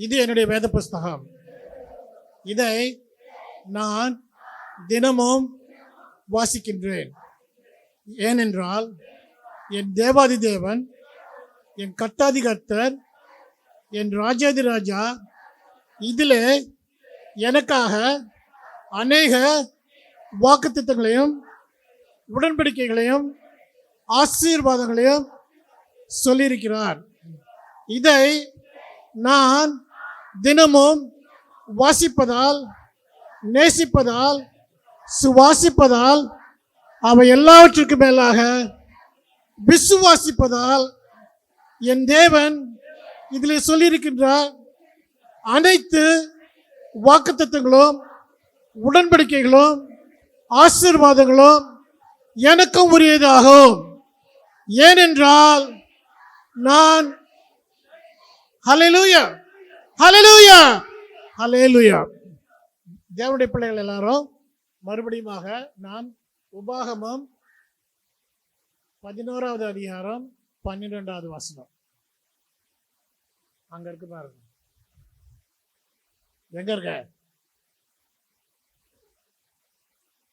இது என்னுடைய வேத புஸ்தகம். இதை நான் தினமும் வாசிக்கின்றேன். ஏனென்றால் என் தேவாதி தேவன், என் கர்த்தாதி கர்த்தர், என் ராஜாதி ராஜா இதில் எனக்காக அநேக வாக்குத்தத்தங்களையும் உடன்படிக்கைகளையும் ஆசீர்வாதங்களையும் சொல்லியிருக்கிறார். இதை நான் தினமும் வாசிப்பதால், நேசிப்பதால், சுவாசிப்பதால், அவை எல்லாவற்றிற்கும் மேலாக விசுவாசிப்பதால் என் தேவன் இதில் சொல்லியிருக்கின்றார். அனைத்து வாக்குத்தத்தங்களும் உடன்படிக்கைகளும் ஆசீர்வாதங்களும் எனக்கும் உரியதாகும். ஏனென்றால் நான் ஹல்லேலூயா ஹல்லேலூயா ஹல்லேலூயா. தேவனுடைய பிள்ளைகள் எல்லாரும் மறுபடியுமாக நாம் உபாகமம் 11வது அதிகாரம் 12வது வசனம். அங்க இருக்கு பாருங்க. எங்க இருக்க?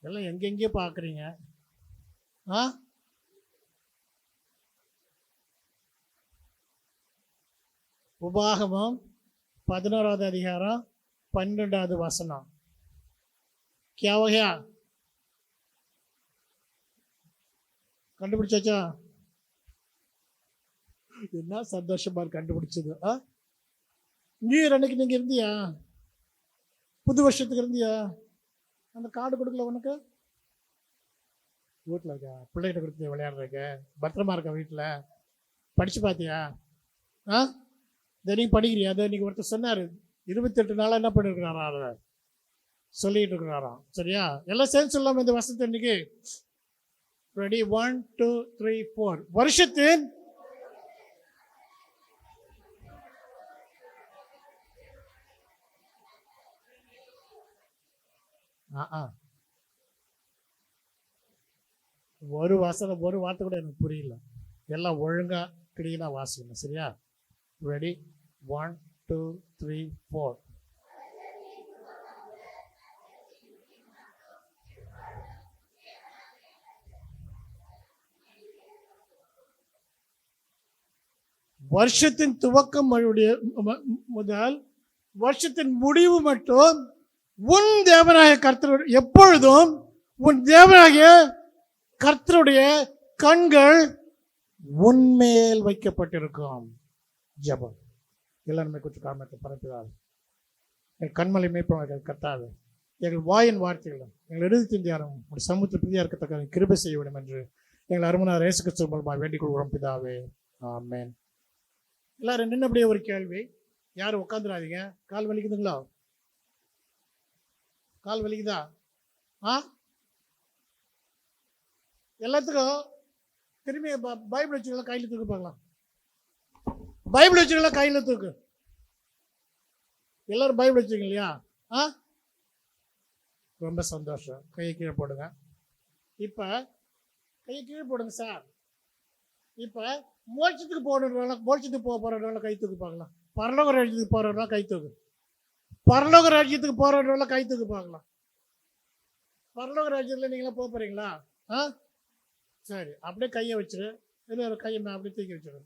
எல்லாம் எங்கெங்கேயோ பார்க்குறீங்க. உபாகமம் 11வது அதிகாரம் 12வது வசனம். क्या हो गया? கண்டுபிடிச்சாச்சா? என்ன சந்தோஷமா கண்டுபிடிச்சது. நியூ இயர் அன்னைக்கு நீங்க இருந்தியா? புது வருஷத்துக்கு இருந்தியா? அந்த கார்டு கொடுக்கல உனக்கு? வீட்டில் இருக்கா? பிள்ளைகிட்ட கொடுத்து விளையாடுறதுக்கு பத்திரமா இருக்கா? வீட்டில் படிச்சு பார்த்தியா? தினையும் படிக்கிறியா? அதை இன்னைக்கு ஒருத்தர் சொன்னார், 28 நாளாக என்ன பண்ணியிருக்கிறாரா அதை சொல்லிட்டு இருக்கிறாராம். சரியா? எல்லாம் சேர்ந்து சொல்லாம இந்த வசனத்தை இன்னைக்கு ரெடி? 1 2 3 4. வருஷத்தின் ஒரு வசனம் ஒரு வார்த்தை கூட எனக்கு புரியல. எல்லாம் ஒழுங்கா கிளீனா வாசிக்கணும். சரியா? ரெடி? 1 2 3 4. வருஷத்தின் துவக்கம் முதல் வருஷத்தின் முடிவு மட்டும் உன் தேவனாகிய கர்த்தர், எப்பொழுதும் உன் தேவனாகிய கர்த்தருடைய கண்கள் உன்மேல் வைக்கப்பட்டிருக்கும். ஜெபம். எல்லாருமே கொஞ்சம் காரணத்தை பரப்பினார். எங்கள் கண்மலை மேய்ப்பவர்கள் கர்த்தாவே, எங்கள் வாயின் வார்த்தைகளும் எங்கள் எழுதித்தின் தியானம் ஒரு சமூகத்தில் பிரியா இருக்கத்தக்க கிருபை செய்ய வேண்டும் என்று எங்கள் அருமனார் இயேசு கிறிஸ்து மூலமாக வேண்டிக் கொள்கிறோம் பிதாவே. ஆமென். எல்லாரும் நின்னபடியே ஒரு கேள்வி. யாரும் உட்காந்துடாதீங்க. கால் வலிக்குதுங்களா? கால் வலிக்குதா? எல்லாத்துக்கும் திரும்பி பைபிள் வச்சுக்கலாம். கையில் தூக்கு பார்க்கலாம். பைபிள் வச்சுக்கலாம். கையில் தூக்கு. எல்லாரும் பைபிள் வச்சுக்கீங்க இல்லையா? ரொம்ப சந்தோஷம். கையை கீழே போடுங்க. இப்போ கையை கீழே போடுங்க சார். இப்போ மோட்சத்துக்கு போடுறதுனால, மோட்சத்துக்கு போகிறதுனால கை தூக்கு பார்க்கலாம். பரலோக ராஜ்யத்துக்கு போகிறதுனால கை தூக்கு. பரலோக ராஜ்யத்துக்கு போகிறதுனால கை தூக்கு பார்க்கலாம். பரலோக ராஜ்யத்தில் நீங்களாம் போகிறீங்களா? சரி, அப்படியே கையை வச்சுரு. இது ஒரு கையை அப்படியே தூக்கி வச்சுரு.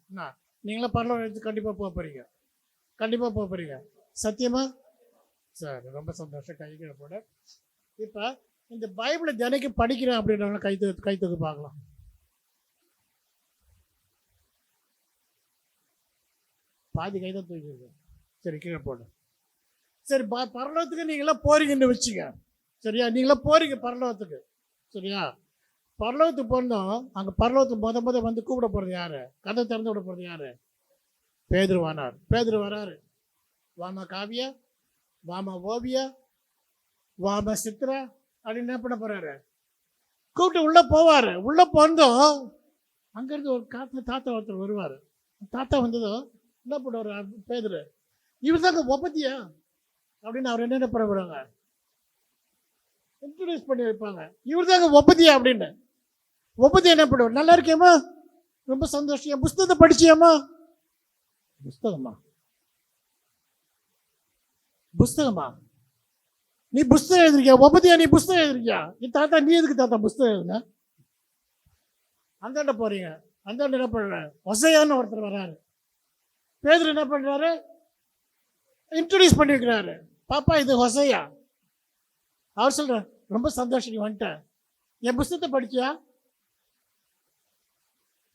நீங்களாம் பரலோக ராஜ்யத்துக்கு கண்டிப்பாக போகிறீங்க. கண்டிப்பாக போகிறீங்க. சத்தியமா? சரி, ரொம்ப சந்தோஷம். கை கீழே போட. இப்போ இந்த பைபிளை தினைக்கு படிக்கிறேன் அப்படின்றவங்க கை தூக்கு பார்க்கலாம். பாதி கை தான் தூக்கிருக்கு. சரி, கீழே போடு. சரி, பரலோகத்துக்கு நீங்களாம் போறீங்கன்னு வச்சுங்க. சரியா? நீங்களாம் போறீங்க பரலோகத்துக்கு. சரியா? பரலோகத்துக்கு போனோம். அங்கே பரலோகத்துக்கு முத வந்து கூப்பிட போகிறது யாரு? கதை திறந்து விட போகிறது யாரு? பேதுரு வானார். பேதுரு வராரு. வாமா காவியா, வாமா ஓவியா, வாமா சித்ரா அப்படின்னு என்ன பண்ண போறாரு? கூப்பிட்டு உள்ள போவாரு. உள்ள போனதும் அங்கிருந்து ஒரு தாத்தா ஒருத்தர் வருவார். தாத்தா வந்ததும் என்ன பண்ணுவார்? பேதுரு, இவர் தாங்க ஒப்பத்தியா அப்படின்னு அவர் என்ன பண்ணுவாங்க? இன்ட்ரோடியூஸ் பண்ணி வைப்பாங்க. இவர் தாங்க ஒப்பத்தியா அப்படின்னு. ஒப்பத்தி என்ன பண்ணுவார்? நல்லா இருக்கேம்மா, ரொம்ப சந்தோஷம். புஸ்தகத்தை படிச்சியாம்மா? புஸ்தகமா? புஸ்தகமா? நீ புஸ்தகம் எழுதிருக்கியா? ஒபதியா நீ புஸ்தகம் எழுதிருக்கியா? நீ தாத்தா நீ எதுக்கு தாத்தா புஸ்தகம் எழுதுன? அந்தாண்ட போறீங்க. அந்தாண்ட என்ன பண்றாரு? ஒசையான்னு ஒருத்தர் வர்றாரு. பேதுரு என்ன பண்றாரு? இன்ட்ரோடியூஸ் பண்ணி வைக்கிறாரு. பாப்பா இது ஹொசையா. அவர் சொல்றார், ரொம்ப சந்தோஷம் நீ வந்துட்ட. என் புஸ்தகத்தை படிச்சியா?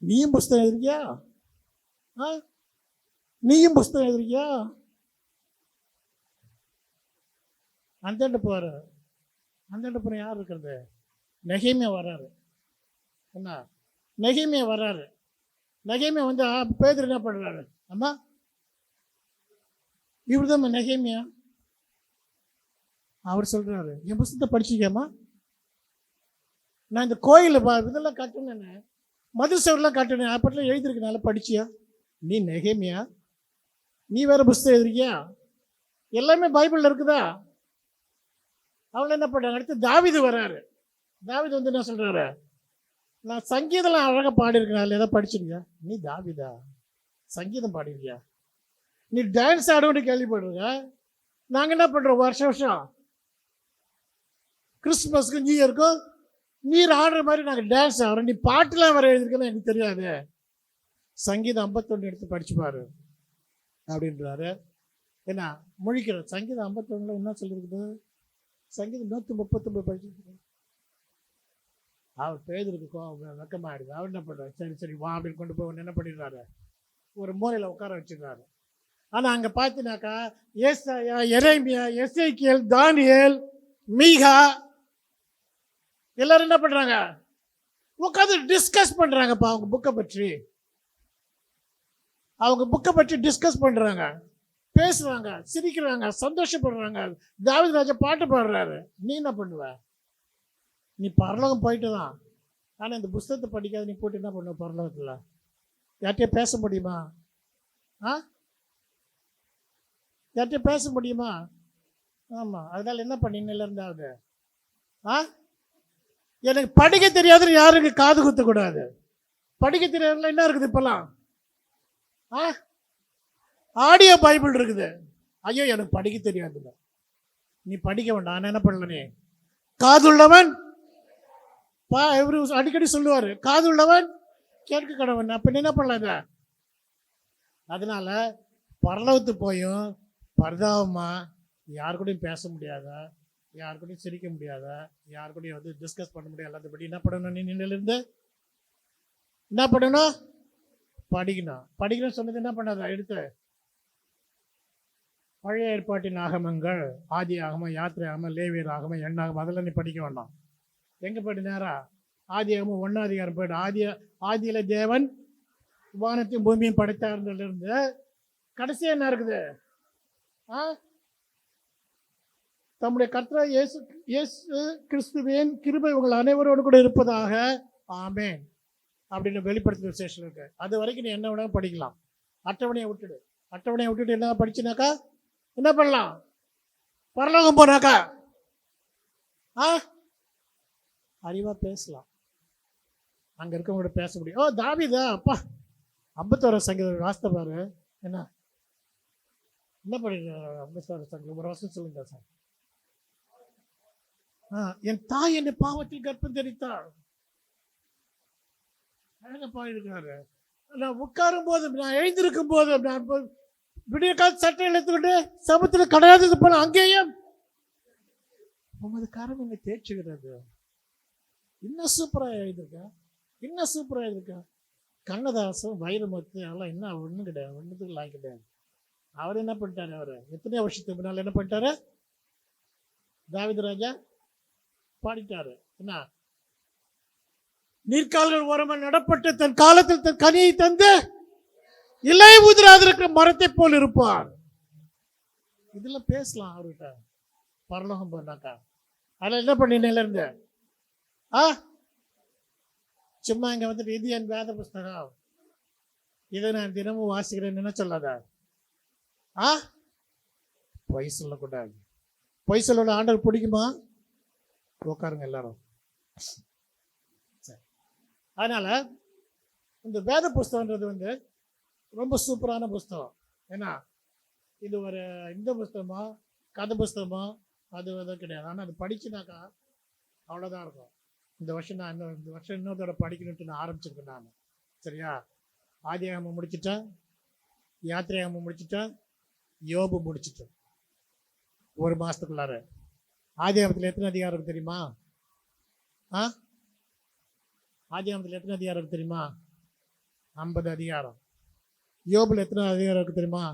நீயும் புஸ்தகம் எழுதிருக்கியா? நீயும் புஸ்தகம் எழுதிருக்கியா? அந்தாண்ட போற. அந்தாண்ட போற யார் இருக்கிறது? நெகேமியா வர்றாரு. என்ன? நெகேமியா வர்றாரு. நெகேமியா வந்து பேதுரு என்ன பண்றாரு? அம்மா இவர் தான் நெகேமியா. அவர் சொல்றாரு, என் புஸ்தகத்தை படிச்சிருக்கியாமா? நான் இந்த கோயில இதெல்லாம் கட்டினேன்னு, மதுரை சவரெல்லாம் கட்டினேன், அப்பெல்லாம் எழுதிருக்கனால படிச்சியா? நீ நெகேமியா? நீ வேற புஸ்தகம் எழுதிருக்கியா? எல்லாமே பைபிள்ல இருக்குதா? அவளை என்ன பண்றாங்க? அடுத்து தாவீது வர்றாரு. தாவீது வந்து என்ன சொல்றாரு? நான் சங்கீதம்லாம் அழகா பாடியிருக்கேன், அதில் ஏதாவது படிச்சிருக்கியா? நீ தாவீதா? சங்கீதம் பாடிருக்கியா? நீ டான்ஸ் ஆடுவோன்னு கேள்விப்படுறீங்க. நாங்கள் என்ன பண்ணுறோம்? வருஷம் வருஷம் கிறிஸ்துமஸ்க்கு நியூ இயருக்கும் நீர் ஆடுற மாதிரி நாங்கள் டான்ஸ் ஆடுறோம். நீ பாட்டுலாம் வர எழுதிருக்கேன்னு எனக்கு தெரியாது. சங்கீதம் 51 எடுத்து படிச்சுப்பாரு அப்படின்றாரு. என்ன முழிக்கிற? சங்கீதம் 51 என்ன சொல்லியிருக்குது? சங்கீதம் 139 படிச்சிருக்கு. அவர் பேதுருக்கு வெக்கமாயிடுது. அவர் என்ன பண்ணுறாரு? சரி சரி வா அப்படின்னு கொண்டு போய் என்ன பண்ணிடுறாரு? ஒரு மூலையில் உட்கார வச்சுக்கிறாரு. ஆனால் அங்கே பார்த்தீங்கன்னாக்கா ஏசாயா, எரேமியா, எசேக்கியேல், தானியேல், மீகா எல்லாரும் என்ன பண்றாங்க? உட்காந்து டிஸ்கஸ் பண்றாங்கப்பா அவங்க புக்கை பற்றி. அவங்க புக்கை பற்றி டிஸ்கஸ் பண்றாங்க, பேசுறாங்க, சிரிக்கிறாங்க, சந்தோஷப்படுறாங்க. தாவீது ராஜா பாட்டு பாடுறாரு. நீ என்ன பண்ணுவ? நீ பரலோகம் போயிட்டு தான். ஆனால் இந்த புஸ்தகத்தை படிக்காத நீ போட்டு என்ன பண்ணுவ? பரலோகத்தில் யார்கிட்டயும் பேச முடியுமா? யார்கிட்டயும் பேச முடியுமா? ஆமாம். அதனால என்ன பண்ணீங்கன்னு இருந்தாவது எனக்கு படிக்க தெரியாதுன்னு யாருக்கு காது குத்தக்கூடாது. படிக்க தெரியாதுல என்ன இருக்குது இப்பெல்லாம்? ஆடியோ பைபிள் இருக்குது. ஐயோ எனக்கு படிக்க தெரியாதுல்ல. நீ படிக்க வேண்டாம். நான் என்ன பண்ணல? நீ காதுள்ளவன் இவரு அடிக்கடி சொல்லுவாரு, காதுள்ளவன் கேட்க கடவன். அப்ப என்ன பண்ணல? அதனால பரலோகத்து போயும் பரிதாபமா யாரு கூடயும் பேச முடியாத, யாரு கூடயும் சிரிக்க முடியாத, யாரு கூடயும் வந்து டிஸ்கஸ் பண்ண முடியாது. எல்லாத்தபடி என்ன பண்ணணும்? நீ நின்னிலிருந்து என்ன பண்ணணும்? படிக்கணும். படிக்கணும்னு சொன்னது என்ன பண்ணாத? எடுத்து பழைய ஏற்பாட்டின் ஆகமங்கள், ஆதி ஆகமம், யாத்திரை ஆகமம், லேவியர் ஆகமம், எண்ணாகமம், அதெல்லாம் நீ படிக்க வேண்டாம். எங்க போயிட்டு நேரா ஆதி ஆகமம் 1ஆம் அதிகாரம் போயிட்டு ஆதியில தேவன் வானத்தையும் பூமியும் படைத்தார்ந்திலிருந்து கடைசியா என்ன இருக்குது? தம்முடைய கர்த்தர் இயேசு கிறிஸ்துவின் கிருபை உங்கள் அனைவரோடு கூட இருப்பதாக, ஆமென் அப்படின்னு வெளிப்படுத்துற விசேஷம் இருக்கு. அது வரைக்கும் நீ என்ன வேணா படிக்கலாம். அட்டவணையை விட்டுடு. அட்டவணையை விட்டுட்டு என்ன படிச்சுனாக்கா என்ன பண்ணலாம்? பரலோகம் போனாக்கா அறிவா பேசலாம். அங்க இருக்கவங்க பேச முடியும். ஓ தாவீதா, அப்பா 51 சங்கீதம் வாசித்த பாரு. என்ன பண்ணுங்க? 51 சங்கீதம் ஒரு வருஷம் சொல்லுங்க சார். என் தாய் என்னை பாவத்தில் கர்ப்பம் தெரித்தாள். அழகா பாடிருக்காரு. நான் உட்காரும் போது, நான் எழுந்திருக்கும் போது, நான் விடிய கால சட்டை எடுத்துக்கிட்டு சமத்துல கிடையாது போல அங்கேயும் உமது கரம் என்னை தேய்ச்சுகிறது. இன்னும் சூப்பரா எழுதிருக்க, இன்னும் சூப்பரா எழுதிருக்க. கண்ணதாசன், வைரமுத்து அதெல்லாம் என்ன ஒன்றும் கிடையாது, ஒன்றுத்துக்கு லாய் கிடையாது. அவர் என்ன பண்ணிட்டாரு? அவர் எத்தனையோ வருஷத்துக்கு முன்னால் என்ன பண்ணிட்டாரு? தாவீது ராஜா பாடிட்டாரு. என்ன? நீர்க்கால்கள் ஓரமாக நடப்பட்டு தன் காலத்தில் தன் கனியை தந்து இலை உதிராதிருக்கிற மரத்தை போல் இருப்பார். இதெல்லாம் பேசலாம் அவர்கிட்ட பரலோகம் போனாக்கா. அதில் என்ன பண்ணினேல இருந்து சும்மா இங்க வந்துட்டு இது என் வேத புஸ்தகம், இதை நான் தினமும் வாசிக்கிறேன்னு என்ன சொல்லாத. பொய் சொல்லக்கூடாது. பொய் சொல்லோட ஆண்டவர் பிடிக்குமா? உட்காருங்க எல்லாரும். அதனால இந்த வேத புஸ்தகன்றது வந்து ரொம்ப சூப்பரான புஸ்தகம். ஏன்னா இது ஒரு இந்த புஸ்தகமா கதை புஸ்தகமோ அது எதுவும் கிடையாது. ஆனால் அது படிச்சுனாக்கா அவ்வளோதான் இருக்கும். இந்த வருஷம் இன்னொரு தடவை படிக்கணுன்ட்டு நான் ஆரம்பிச்சிருக்கேன் நான். சரியா? ஆதியாகமம் முடிச்சுட்டேன், யாத்திரையாகமம் முடிச்சுட்டேன், யோபு முடிச்சுட்டேன் ஒரு மாதத்துக்குள்ளார. ஆதியாகமத்தில் எத்தனை அதிகாரம் இருக்கு தெரியுமா? ஆதியாகமத்தில் எத்தனை அதிகாரம் இருக்கு தெரியுமா? 50 அதிகாரம். யோபுல எத்தனை அதிகாரம் இருக்கு தெரியுமா?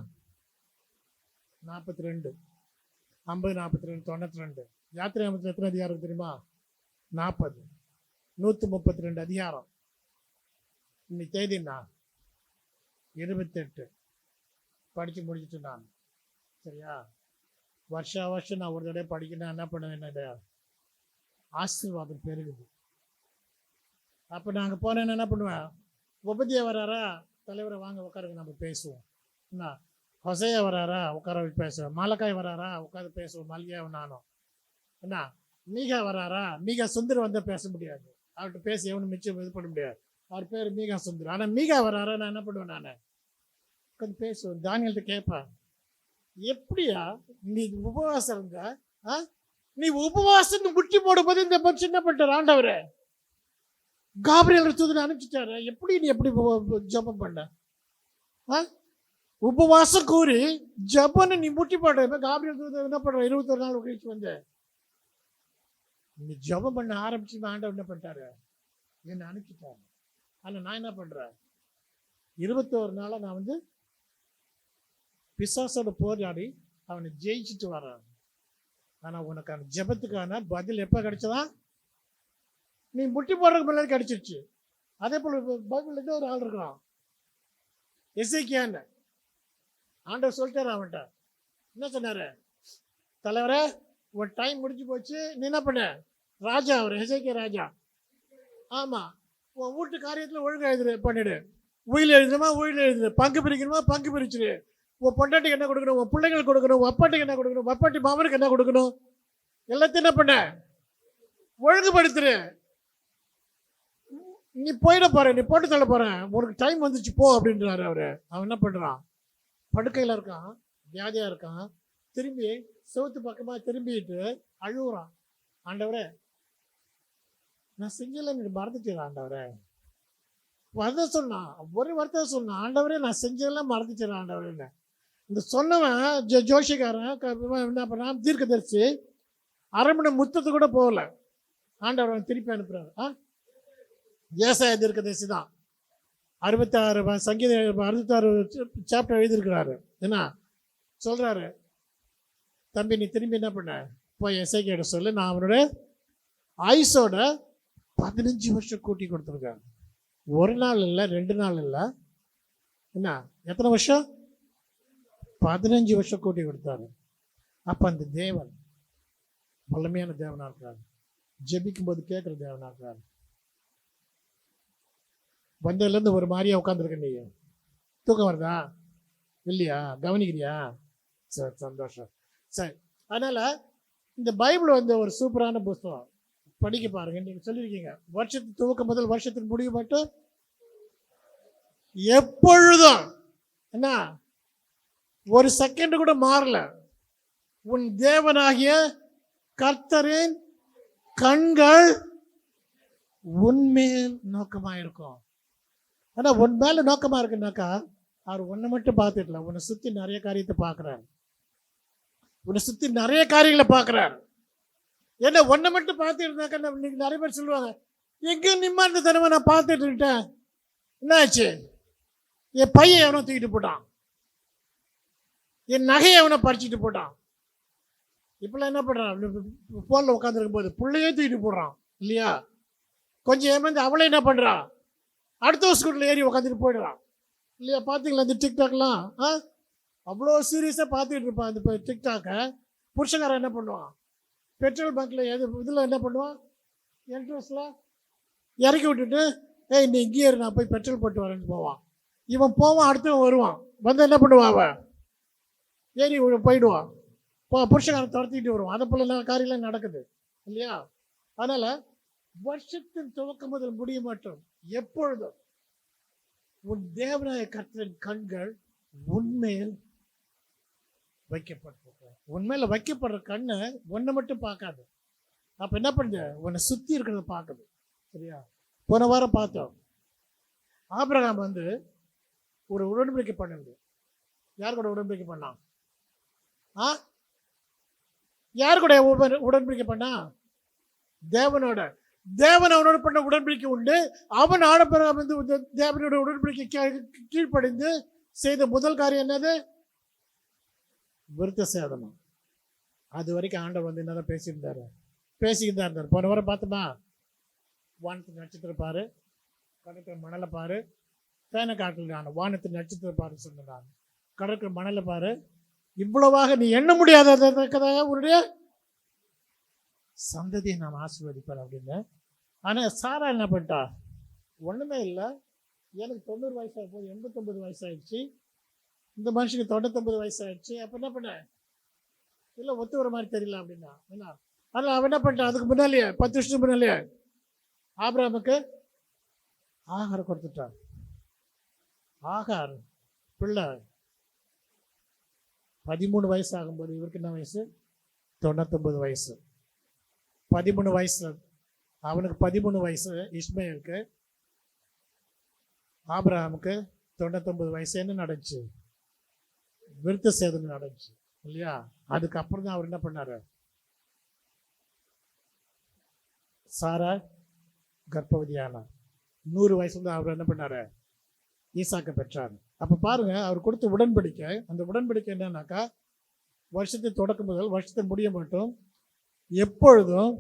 42. 50, 42, 92. யாத்திரையாகமத்தில் எத்தனை அதிகாரம் இருக்கு தெரியுமா? 40. 132 அதிகாரம். இன்னைக்கு தேதினா 28 படித்து முடிச்சுட்டு நான். சரியா? வருஷம் நான் ஒரு தடவை படிக்கணும். என்ன பண்ணுவேன், ஆசீர்வாதம் பெருகுது. அப்போ நாங்கள் போனேன்னு என்ன பண்ணுவேன், உபதியா வராரா, தலைவரை வாங்க உட்காருங்க நம்ம பேசுவோம். என்ன, ஹொசையா வராரா, உட்கார பேசுவேன். மாலக்காய் வராரா, உட்காந்து பேசுவோம். மல்கியாவும் நானும். என்ன, மீகா வராரா, மீகா சுந்தர் வந்தால் பேச முடியாது, அவர்கிட்ட பேசி எவனும் மிச்சம் இது பண்ண முடியாது. அவர் பேர் மீகா சுந்தர். ஆனால் மீகா வராரா, நான் என்ன பண்ணுவேன், நான் உட்காந்து பேசுவேன். தானியல்கிட்ட கேட்பேன், எப்படியா நீ உபவாசம் இருந்தா, நீ உபவாசம் முட்டி போடும்போது இந்த மனுஷன் என்ன பண்ணிட்டார், ஆண்டவரே காபிரியல் தூதனை அனுப்பிச்சிட்டாரு, எப்படி நீ எப்படி ஜபம் பண்ண? உபவாசம் கூறி ஜபன்னு நீ முட்டி போடுற. காபிரியல் தூதன் என்ன பண்ற, 21 நாள் கழிச்சு வந்து நீ ஜபம் பண்ண ஆரம்பிச்சு ஆண்டவர் என்ன பண்ணிட்டாரு, என்ன அனுப்பிச்சிட்டாரு. ஆனா நான் என்ன பண்றேன், 21 நாளா நான் வந்து பிசாசோட போராடி அவனை ஜெயிச்சுட்டு வரான். ஆனா உனக்கான ஜபத்துக்கான பதில் எப்ப கிடைச்சதா, நீ முட்டி போடுறதுக்கு முன்னாடி கிடைச்சிருச்சு. அதே போல பைபிள் ஒரு ஆள் இருக்கிறான், எசேக்கியான்னு. ஆண்டவர் சொல்லிட்டாரு அவன்கிட்ட, என்ன சொன்னாரு, தலைவரே உன் டைம் முடிஞ்சு போச்சு, நீ என்ன பண்ண, ராஜா அவர் எசேக்கியா ராஜா, ஆமா உன் வீட்டு காரியத்துல ஒழுங்கா பண்ணிடு. உயிர் எழுதணுமா உயிர் எழுதுரு, பங்கு பிரிக்கணுமா பங்கு பிரிச்சிரு. உன் பொண்டாட்டிக்கு என்ன கொடுக்கணும், உன் பிள்ளைங்களுக்கு கொடுக்கணும், அப்பாட்டிக்கு என்ன கொடுக்கணும், அப்பாட்டி மாமனுக்கு என்ன கொடுக்கணும், எல்லாத்தையும் என்ன பண்ண ஒழுங்குபடுத்துரு. நீ போயிட போற, நீ போட்டு தள்ள போற, உனக்கு டைம் வந்துச்சு போ அப்படின்றாரு அவரு. அவன் என்ன பண்றான், படுக்கையில இருக்கான், வியாதியா இருக்கான், திரும்பி செவுத்து பக்கமா திரும்பிட்டு அழுகுறான். ஆண்டவரே நான் செஞ்சல, நீ மறந்துட்டேன் ஆண்டவரே. வருத்தம் சொன்னான், ஒரு வருத்தம் சொன்னான், ஆண்டவரே நான் செஞ்சதெல்லாம் மறந்துட்டேன் ஆண்டவரே. இந்த சொன்னவன் ஜோஷிக்காரன் என்ன பண்ணான், தீர்க்கதரிசி அரண்மனை முத்தத்து கூட போகல, ஆண்டவர் திருப்பி அனுப்புறாரு. ஏசாயா தீர்க்கதரிசி தான் 66 சங்கீத 66 சாப்டர் எழுதியிருக்கிறாரு. என்ன சொல்றாரு, தம்பி நீ திரும்பி என்ன பண்ண, போய் எசேக்கியாட்ட சொல்லு, நான் அவனோட ஆயுசோட 15 வருஷம் கூட்டி கொடுத்துருக்காங்க. ஒரு நாள் இல்லை, 2 நாள் இல்லை, என்ன எத்தனை வருஷம், 15 வருஷம் கூட்டி கொடுத்தாரு. அப்ப அந்த தேவன் வல்லமையான தேவனா இருக்கிறாரு, ஜெபிக்கும் போது கேட்கிற தேவனா இருக்கிறாரு. வந்ததுல இருந்து ஒரு மாதிரியா உட்காந்துருக்க, நீ தூக்கம் வருதா இல்லையா, கவனிக்கிறியா, சரி சந்தோஷம். சரி, அதனால இந்த பைபிள் வந்து ஒரு சூப்பரான புத்தகம், படிக்க பாருங்க. நீங்க சொல்லியிருக்கீங்க வருஷத்து துவக்கம் முதல் வருஷத்துக்கு முடிவு மட்டும் எப்பொழுதும் என்ன ஒரு செகண்ட் கூட மாறல, உன் தேவனாகிய கர்த்தரின் கண்கள் உன்மேல் நோக்கமா இருக்கும். ஆனா உன் மேல நோக்கமா இருக்குனாக்கா அவர் உன்னை மட்டும் பார்த்துடல, உன்னை சுத்தி நிறைய காரியத்தை பார்க்கிறாரு, உன்னை சுத்தி நிறைய காரியங்களை பார்க்கிறாரு. ஏன்னா உன்னை மட்டும் பார்த்துட்டு இருந்தாக்கா இன்னைக்கு நிறைய பேர் சொல்லுவாங்க, எங்க நிம்மதி தனமா நான் பார்த்துட்டு இருக்கேன், என்ன ஆச்சு, என் பையன் எவனோ தூக்கிட்டு போட்டான், என் நகையை எவனோ பறிச்சுட்டு போட்டான். இப்பெல்லாம் என்ன பண்றான், போன்ல உட்காந்துருக்கும் போது பிள்ளையே தூக்கிட்டு போடுறான் இல்லையா, கொஞ்சம் ஏமாந்து அவளே என்ன பண்றான், அடுத்த ஸ்கூட்டில் ஏறி உட்காந்துட்டு போயிடுறான் இல்லையா. பார்த்தீங்களா இந்த டிக்டாக்லாம், அவ்வளோ சீரியஸாக பார்த்துக்கிட்டு இருப்பான் இந்த டிக்டாக்கை. புருஷக்காரன் என்ன பண்ணுவான், பெட்ரோல் பங்க்ல இதில் என்ன பண்ணுவான், என்ட்ரன்ஸில் இறக்கி விட்டுட்டு, ஏய் நீ இங்கே ஏறு, நான் போய் பெட்ரோல் போட்டு வரேன்னு போவான். இவன் போவான், அடுத்தவன் வருவான், வந்து என்ன பண்ணுவான், அவன் ஏறி போயிடுவான், புருஷக்காரன் துரத்திட்டு வருவான். அதை போல காரியெல்லாம் நடக்குது இல்லையா. அதனால வருஷத்தின் துவக்கம் முதல் முடிய மாட்டோம் எப்பொழுதும் உன் தேவனாய கர்த்தரின் கண்கள் உன்மேல் வைக்கப்பட்டிருக்க. உண்மையில வைக்கப்படுற கண்ணு ஒன்றை மட்டும் பார்க்காது. அப்போ என்ன பண்ணுது? உன்னை சுற்றி இருக்கிறத பார்க்குது. சரியா? போன வாரம் பார்த்தோம், ஆபிரகாம் வந்து ஒரு உடன்படிக்கை பண்ணுது. யார் கூட உடன்படிக்கை பண்ணான்? யார் கூட உடன்படிக்கை பண்ணா? தேவனோட. தேவன் அவனோட பண்ண உடன்படிக்கை உண்டு. அவன் ஆடப்பெறாம வந்து தேவனோட உடன்படிக்கை கீழ்ப்படிந்து செய்த முதல் காரியம் என்னது? விருத்த சேதனம். அது வரைக்கும் ஆண்டவர் வந்து என்னதான் பேசிக்கிட்டு இருந்தார். போன வாரம் பார்த்தோமா, வானத்து நட்சத்திரம் பாரு, கடற்கரை மணலை பாரு, பேனை காட்டில் நான் வானத்து நட்சத்திரம் பாரு சொன்னான். கடற்கரை மணலை பாரு, இவ்வளவாக நீ எண்ண முடியாததாக உன்னுடைய சந்ததியை நான் ஆசீர்வதிப்பேன் அப்படின்னு. ஆனால் சாரா என்ன பண்ணிட்டா? ஒன்றுமே இல்லை, எனக்கு 90 வயசாக போகுது, 89 வயசாகிடுச்சு, இந்த மனுஷனுக்கு 99 வயசாகிடுச்சு, அப்போ என்ன பண்ண? இல்லை ஒத்து வர மாதிரி தெரியல அப்படின்னா என்ன? அதில் அவன் என்ன பண்ணிட்டான்? அதுக்கு முன்னாலேயே 10 வருஷத்துக்கு முன்னாலேயே ஆபிரகாமுக்கு ஆகாரம் கொடுத்துட்டான். ஆகார் பிள்ளை 13 வயசு ஆகும்போது இவருக்கு என்ன வயசு? 99 வயசு. 13 வயசு அவனுக்கு 13 வயசு இஸ்மாயிலுக்கு. ஆபிரகாமுக்கு 99 வயசு. என்ன நடந்துச்சு? விருத்த சேதனம் நடந்துச்சு இல்லையா? அதுக்கப்புறம் தான் அவர் என்ன பண்ணாரு? சாரா கர்ப்பவதியானார். 100 வயசுல தான் அவர் என்ன பண்ணாரு? ஈசாக்கை பெற்றார். அப்போ பாருங்க, அவர் கொடுத்த உடன்படிக்கை. அந்த உடன்படிக்கை என்னன்னாக்கா, வருஷத்தை தொடக்கம் முதல் வருஷத்தை முடிய மட்டும் எப்பொழுதும்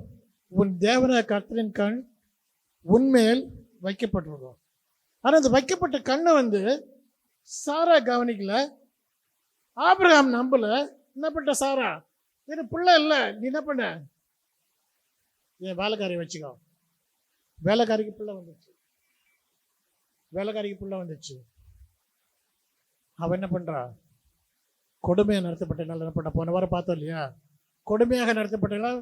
உன் தேவன கர்த்தரின் கண் உன்மேல் வைக்கப்பட்டிருக்கும். ஆனால் அந்த வைக்கப்பட்ட கண்ணை வந்து சாரா கவனிக்கல, ஆபிரகாம் நம்பல. என்ன பண்ண? சாரா இது பிள்ளை இல்லை, நீ என்ன பண்ண? என் வேலைக்காரி வச்சுக்கோ. வேலைக்காரிக்கு பிள்ளை வந்துச்சு. அவன் என்ன பண்றா? கொடுமையாக நடத்தப்பட்டனால என்ன பண்ணா? போன வாரம் பார்த்தோம் இல்லையா? கொடுமையாக நடத்தப்பட்டனால,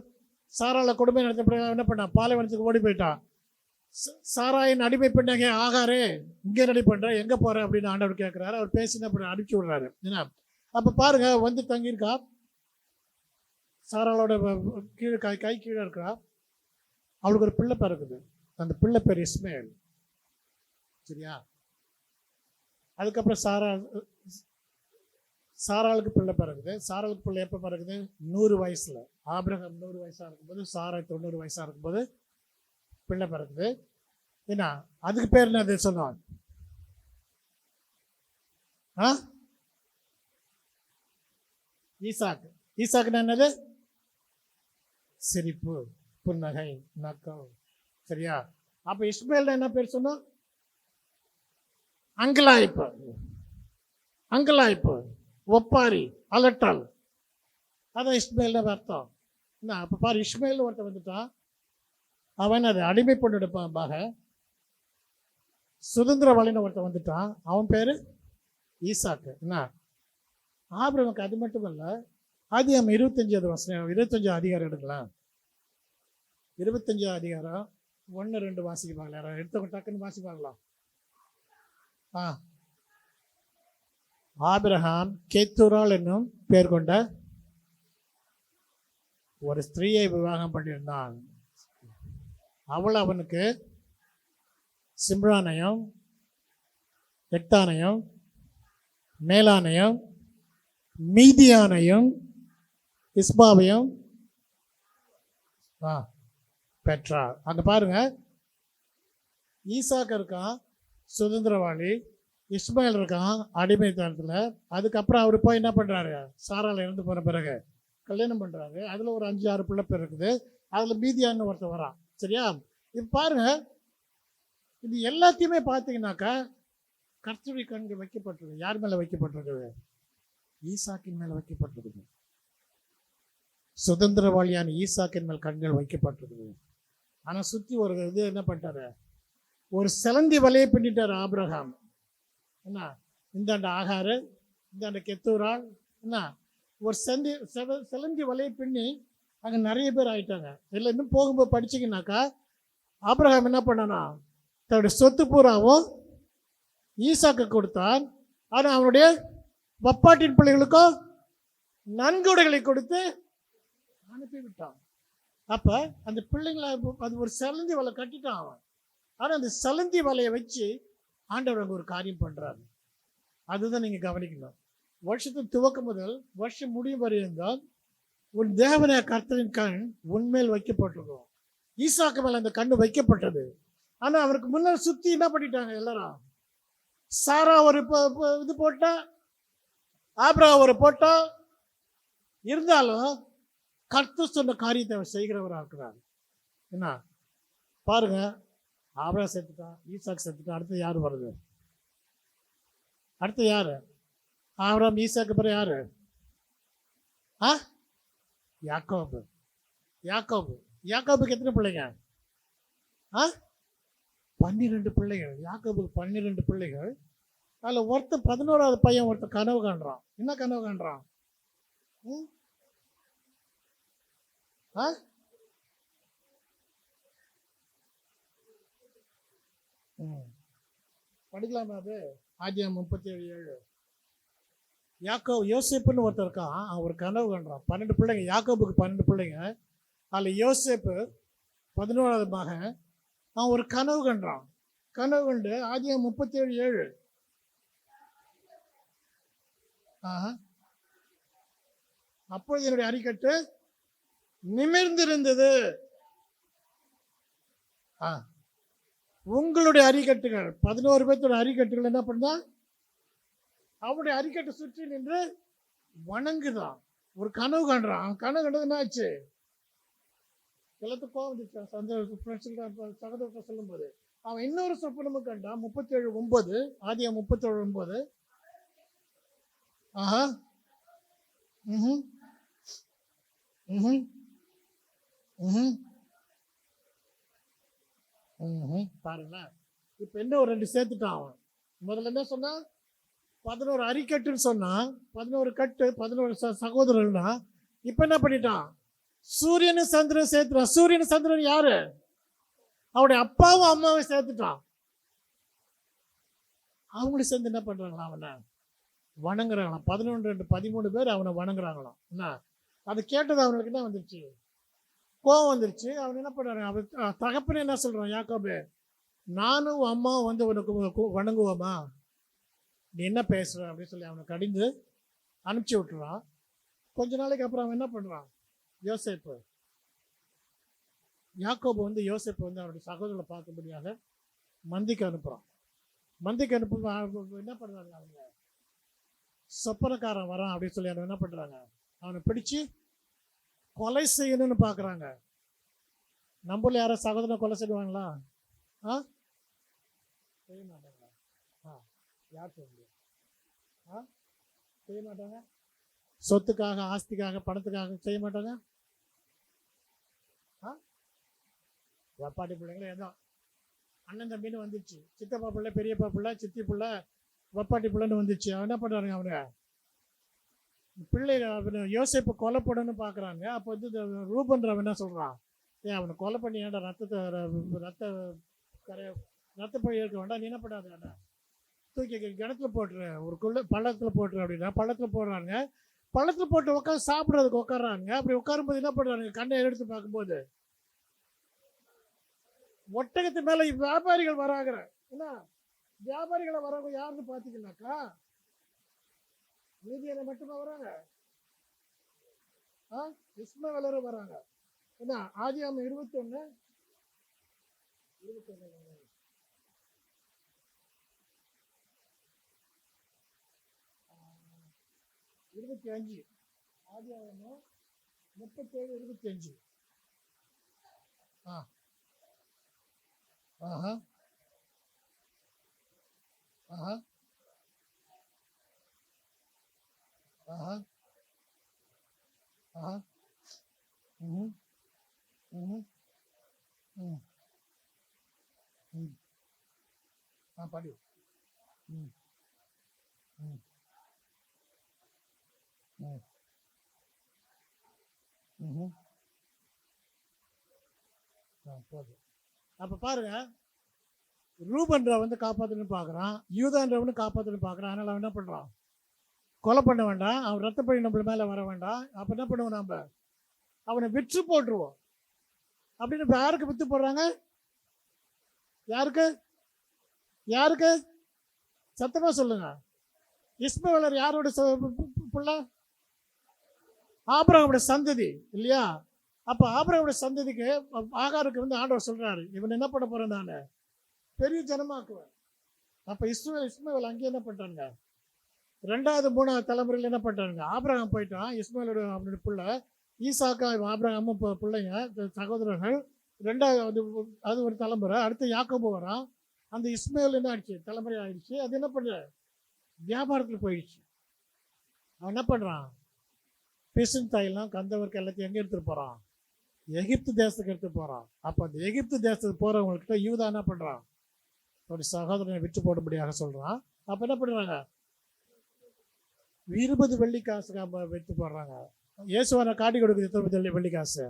சாரால கொடுமையாக நடத்தப்பட்ட என்ன பண்ணா? பாலைவனத்துக்கு ஓடி போயிட்டான். சாராயின் அடிமை பெண்ணாக ஆகாரே, இங்கே ரெடி பண்ற, எங்க போற அப்படின்னு ஆண்டவர் கேட்கிறாரு. அவர் பேசி என்ன பண்ண? அனுப்பிச்சு விடுறாரு. என்ன அப்ப பாருங்க, வந்து தங்கியிருக்கா. சாராளோட கீழே கை கீழே இருக்கிறா. அவளுக்கு ஒரு பிள்ளை பிறகுது. அந்த பிள்ளை பேர் இஸ்மாயில். சரியா? அதுக்கப்புறம் சாராளுக்கு பிள்ளை பிறகுது. சாராளுக்கு பிள்ளை எப்போ பிறகுது? 100 வயசுல. ஆபிரகாம் 100 வயசா இருக்கும்போது, சாரா 90 வயசா இருக்கும்போது பிள்ளை பிறகுது. என்ன அதுக்கு பேர் என்ன சொன்னான்? ஈசாக்கு. ஈசாக்குன்னா என்னது? சிரிப்பு, புன்னகை, நக்கம். சரியா? அப்ப இஸ்மாயில் என்ன பேர் சொன்னோம்? அங்கலாய்ப்பு, ஒப்பாரி, அலட்டல். அதான் இஸ்மாயில் அர்த்தம். என்ன அப்ப பாரு, இஸ்மாயில் ஒருத்தன் வந்துட்டான். அவன் அது அடிமை பொண்ணு எடுப்பாக சுதந்திர வழின்னு ஒருத்தன் வந்துட்டான். அவன் பேரு ஈசாக்கு. என்ன ஆபிரகாமுக்கு அது மட்டும் இல்ல, ஆதியாகமம் 25 அதிகாரம் எடுக்கலாம். 25 அதிகாரம் 1-2 வாசிப்பாங்களா? எடுத்தவங்க டக்குன்னு வாசிப்பாங்களா? ஆபிரகாம் கேத்தூராள் என்னும் பேர் கொண்ட ஒரு ஸ்திரீயை விவாகம் பண்ணியிருந்தான். அவள் அவனுக்கு சிம்ரானையும், எக்தானையும், மேலானையும், மீதியானையும், இஸ்பாவையும் பெற்றார். அங்க பாருங்க, ஈசாக்கு இருக்கான் சுதந்திரவாளி, இஸ்மாயில் இருக்கான் அடிமைத்தனத்துல. அதுக்கப்புறம் அவர் போய் என்ன பண்றாரு? சாரால இருந்து போன பிறகு கல்யாணம் பண்றாரு. அதுல ஒரு 5-6 பிள்ளை பேர் இருக்குது. அதுல மீதியான்னு ஒருத்தர் வரான். சரியா? இப்ப பாருங்க, இது எல்லாத்தையுமே பார்த்தீங்கன்னாக்கா கர்த்தருடைய கண்கள் வைக்கப்பட்டிருக்கு. யார் மேல வைக்கப்பட்டிருக்குது? ஈசாக்கின் மேல வைக்கப்பட்டிருக்குது. சுதந்திரவாளியான ஈசாக்கின் மேல் கண்கள் வைக்கப்பட்டிருக்குது. ஆனா சுத்தி ஒரு இது என்ன பண்ணிட்டாரு? ஒரு சிலந்தி வலையை பின்னிட்டாரு ஆபிரகாம். என்ன இந்தாண்ட ஆகாரு, இந்தாண்ட கெத்தூராள். என்ன ஒரு சிலந்தி வலையை பின்னி அங்க நிறைய பேர் ஆயிட்டாங்க. இல்லை இன்னும் போகும்போது படிச்சீங்கன்னாக்கா, ஆபிரகாம் என்ன பண்ணானா? தன்னுடைய சொத்து பூராவும் ஈசாக்கு கொடுத்தான். ஆனா அவனுடைய வப்பாட்டின் பிள்ளைகளுக்கும் நன்கொடைகளை கொடுத்து அனுப்பிவிட்டான். அப்ப அந்த பிள்ளைங்களை அது ஒரு செலந்தி வலை கட்டிட்டான் அவன். ஆனா அந்த செலந்தி வலையை வச்சு ஆண்டவர் அங்க ஒரு காரியம் பண்றாரு. அதுதான் நீங்க கவனிக்கணும். வருஷத்தின் துவக்கம் முதல் வருஷம் முடியும் வரையும் தான் உன் தேவனாய கர்த்தரின் கண் உன்மேல் வைக்கப்பட்டிருக்கும். ஈசாக்கு மேல அந்த கண்ணு வைக்கப்பட்டது. ஆனா அவருக்கு முன்னால் சுத்தி என்ன பண்ணிட்டாங்க எல்லாரும். சாரா ஒரு இது போட்டா, ஆப்ரா ஒரு போட்டா. இருந்தாலும் கர்த்தர் சொன்ன காரியத்தை அவர் செய்கிறவராக இருக்கிறார். என்ன பாருங்க, ஆப்ரா செத்துட்டான், ஈசாக்கு செத்துட்டான், அடுத்து யாரு வருது? அடுத்து யாரு? ஆபிரகாம் ஈசாக்கு பிறகு யாரு? யாக்கோபு. யாக்கோபுக்கு எத்தனை பிள்ளைங்க? 12 பிள்ளைகள். யாக்கோபுக்கு 12 பிள்ளைகள். அதில் ஒருத்தர் 11வது பையன் ஒருத்தர் கனவு காண்றான். என்ன கனவு காண்றான்? படிக்கலாமா? அது ஆதியாகமம் 37:7. யோசேப்புன்னு ஒருத்தர் இருக்கான். அவன் ஒரு கனவு காண்றான். 12 பிள்ளைங்க. யாக்கோபுக்கு 12 பிள்ளைங்க. அதில் யோசேப்பு 11வது மகன். அவன் ஒரு கனவு கண்டான். கனவு கண்டு ஆதியாகமம் 37:7. அப்பொழுது என்னுடைய அரிக்கட்டு நிமிர்ந்திருந்தது. உங்களுடைய அரிக்கட்டுகள் 11 பேர்த்தோட அரிக்கட்டுகள் என்ன பண்ணா? அவனுடைய அரிக்கட்டை சுற்றி நின்று வணங்குதான். ஒரு கனவு காண்றான். அவன் கனவு கண்டது என்ன ஆச்சு? எல்லாத்துக்கும் கோவம் வந்துச்சான். சகோதரத்தை சொல்லும் போது அவன் இன்னொரு சொப்பனமும் கண்டான். 37:9. ஆதியாகமம் 37:9. பாருங்களேன். இப்ப என்ன ஒரு 2 சேர்த்துட்டான் அவன். முதல்ல என்ன சொன்னா? 11 அரிக்கட்டுன்னு சொன்னான். 11 கட்டு, 11 சகோதரர்கள்னா இப்ப என்ன பண்ணிட்டான்? சூரியனும் சந்திரன் சேர்த்துட்டான். சூரியன் சந்திரன் யாரு? அவனுடைய அப்பாவும் அம்மாவும் சேர்த்துட்டான். அவங்களும் சேர்ந்து என்ன பண்றாங்களா? அவனை வணங்குறாங்களாம். 11, 13 பேர் அவனை வணங்குறாங்களாம். என்ன அது கேட்டது அவனுக்கு என்ன வந்துருச்சு? கோவம் வந்துருச்சு. அவன் என்ன பண்றாங்க? அவன் தகப்பனே என்ன சொல்றான்? யாக்கோபு, நானும் அம்மாவும் வந்து உனக்கு வணங்குவோமா? நீ என்ன பேசுற அப்படின்னு சொல்லி அவனை கடிந்து அனுப்பிச்சி விட்டுறான். கொஞ்ச நாளைக்கு அப்புறம் அவன் என்ன பண்றான்? யோசேப்பு, யாக்கோபு வந்து யோசேப்பு வந்து அவருடைய சகோதரர்களை பார்க்கும்படியாக மந்திக்கு அனுப்புறான். மந்திக்கு அனுப்ப என்ன பண்றாங்க? அவங்க சொப்பனக்காரன் வரான் அப்படின்னு சொல்லி அவன் என்ன பண்றாங்க? அவனை பிடிச்சு கொலை செய்யணும்னு பாக்குறாங்க. நம்மள யாரும் சகோதரனை கொலை செய்வாங்களா? செய்ய மாட்டாங்களா? யார் செய்ய முடியும்? செய்ய மாட்டாங்க. சொத்துக்காக, ஆஸ்திக்காக, பணத்துக்காக செய்ய மாட்டாங்க. வப்பாட்டி பிள்ளைங்களே ஏதோ அண்ணன் தம்பின்னு வந்துச்சு. சித்தப்பா பிள்ளை, பெரியப்பா பிள்ளை, சித்தி பிள்ளை, வப்பாட்டி பிள்ளைன்னு வந்துச்சு. அவன் என்ன பண்றாங்க? அவனுங்க பிள்ளைங்க யோசேப்பு கொலை போடணும்னு பாக்குறாங்க. அப்போ வந்து ரூபன்றவன் என்ன சொல்றான்? அவனை கொலை பண்ணி ஏன்டா ரத்த பழி இருக்க வேண்டாம், நீ என்ன பண்ணாத வேண்டாம், தூக்கி கிணத்துல போட்டுரு, ஒரு பள்ளத்துல போட்டுரு அப்படின்னா பள்ளத்துல போடுறாங்க. பள்ளத்துல போட்டு உட்காந்து சாப்பிட்றதுக்கு உட்காடுறாங்க. அப்படி உட்காரும்போது என்ன பண்றாங்க? கண்ணை எடுத்து பார்க்கும்போது ஒட்டகத்து மேல வியாபாரிகள் வராங்க. என்ன வியாபாரிகளை வரவங்க யாருன்னு பாத்தீங்கன்னாக்கா மீதியான மட்டுமா வராங்க? இஸ்மவேலரும் வராங்க. என்ன ஆதியாகமம் 21 25. ஆதியாகமம் 37:25. படி. அப்ப பாருங்க, ரூபன்ற வந்து காப்பாற்றணும்னு பாக்குறான், யூதான்றவனு காப்பாற்றணும்னு பாக்குறான். அதனால அவன் என்ன பண்றான்? கொலை பண்ண வேண்டாம், அவன் ரத்தப்பழி நம்மள மேலே வர வேண்டாம். அப்போ என்ன பண்ணுவோம், நம்ம அவனை விற்று போட்டுருவோம். அப்படின்னு இப்போ யாருக்கு விற்று போடுறாங்க? யாருக்கு யாருக்கு சத்தமாக சொல்லுங்க. இஸ்மவேலர் யாரோட பிள்ளை? ஆபிரகாமுடைய சந்ததி இல்லையா? அப்போ ஆபிரகாமுடைய சந்ததிக்கு ஆகாருக்கு வந்து ஆண்டவர் சொல்றாரு, இவன் என்ன பண்ண போறேன், நான் பெரிய ஜனமாக்குவேன். அப்போ இஸ்மவேல் அங்கே என்ன பண்றாங்க? 2வது 3வது தலைமுறையில் என்ன பண்றாங்க? ஆபிரகாம் போயிட்டான், இஸ்மவேலோட அவனுடைய பிள்ளை ஈசாக்கா, ஆபிரகாமும் பிள்ளைங்க சகோதரர்கள். 2வது அது ஒரு தலைமுறை. அடுத்து யாக்கோபு வரான். அந்த இஸ்மவேல் என்ன ஆயிடுச்சு, தலைமுறை ஆயிடுச்சு. அது என்ன பண்ற, வியாபாரத்தில் போயிடுச்சு. அவன் என்ன பண்றான்? பிசின் தாயெல்லாம் கந்தவருக்கு எல்லாத்தையும் எங்கே எடுத்துட்டு போறான்? எகிப்து தேசத்துக்கு எடுத்து போறான். அப்போ அந்த எகிப்து தேசத்துக்கு போறவங்கள்கிட்ட யூதா என்ன பண்றான்? ஒரு சகோதரனை விட்டு போடும்படியாக சொல்றான். அப்ப என்ன பண்றாங்க? 20 வெள்ளி காசு விட்டு போடுறாங்க. இயேசுவான காட்டி கொடுக்குது 20 வெள்ளி காசு.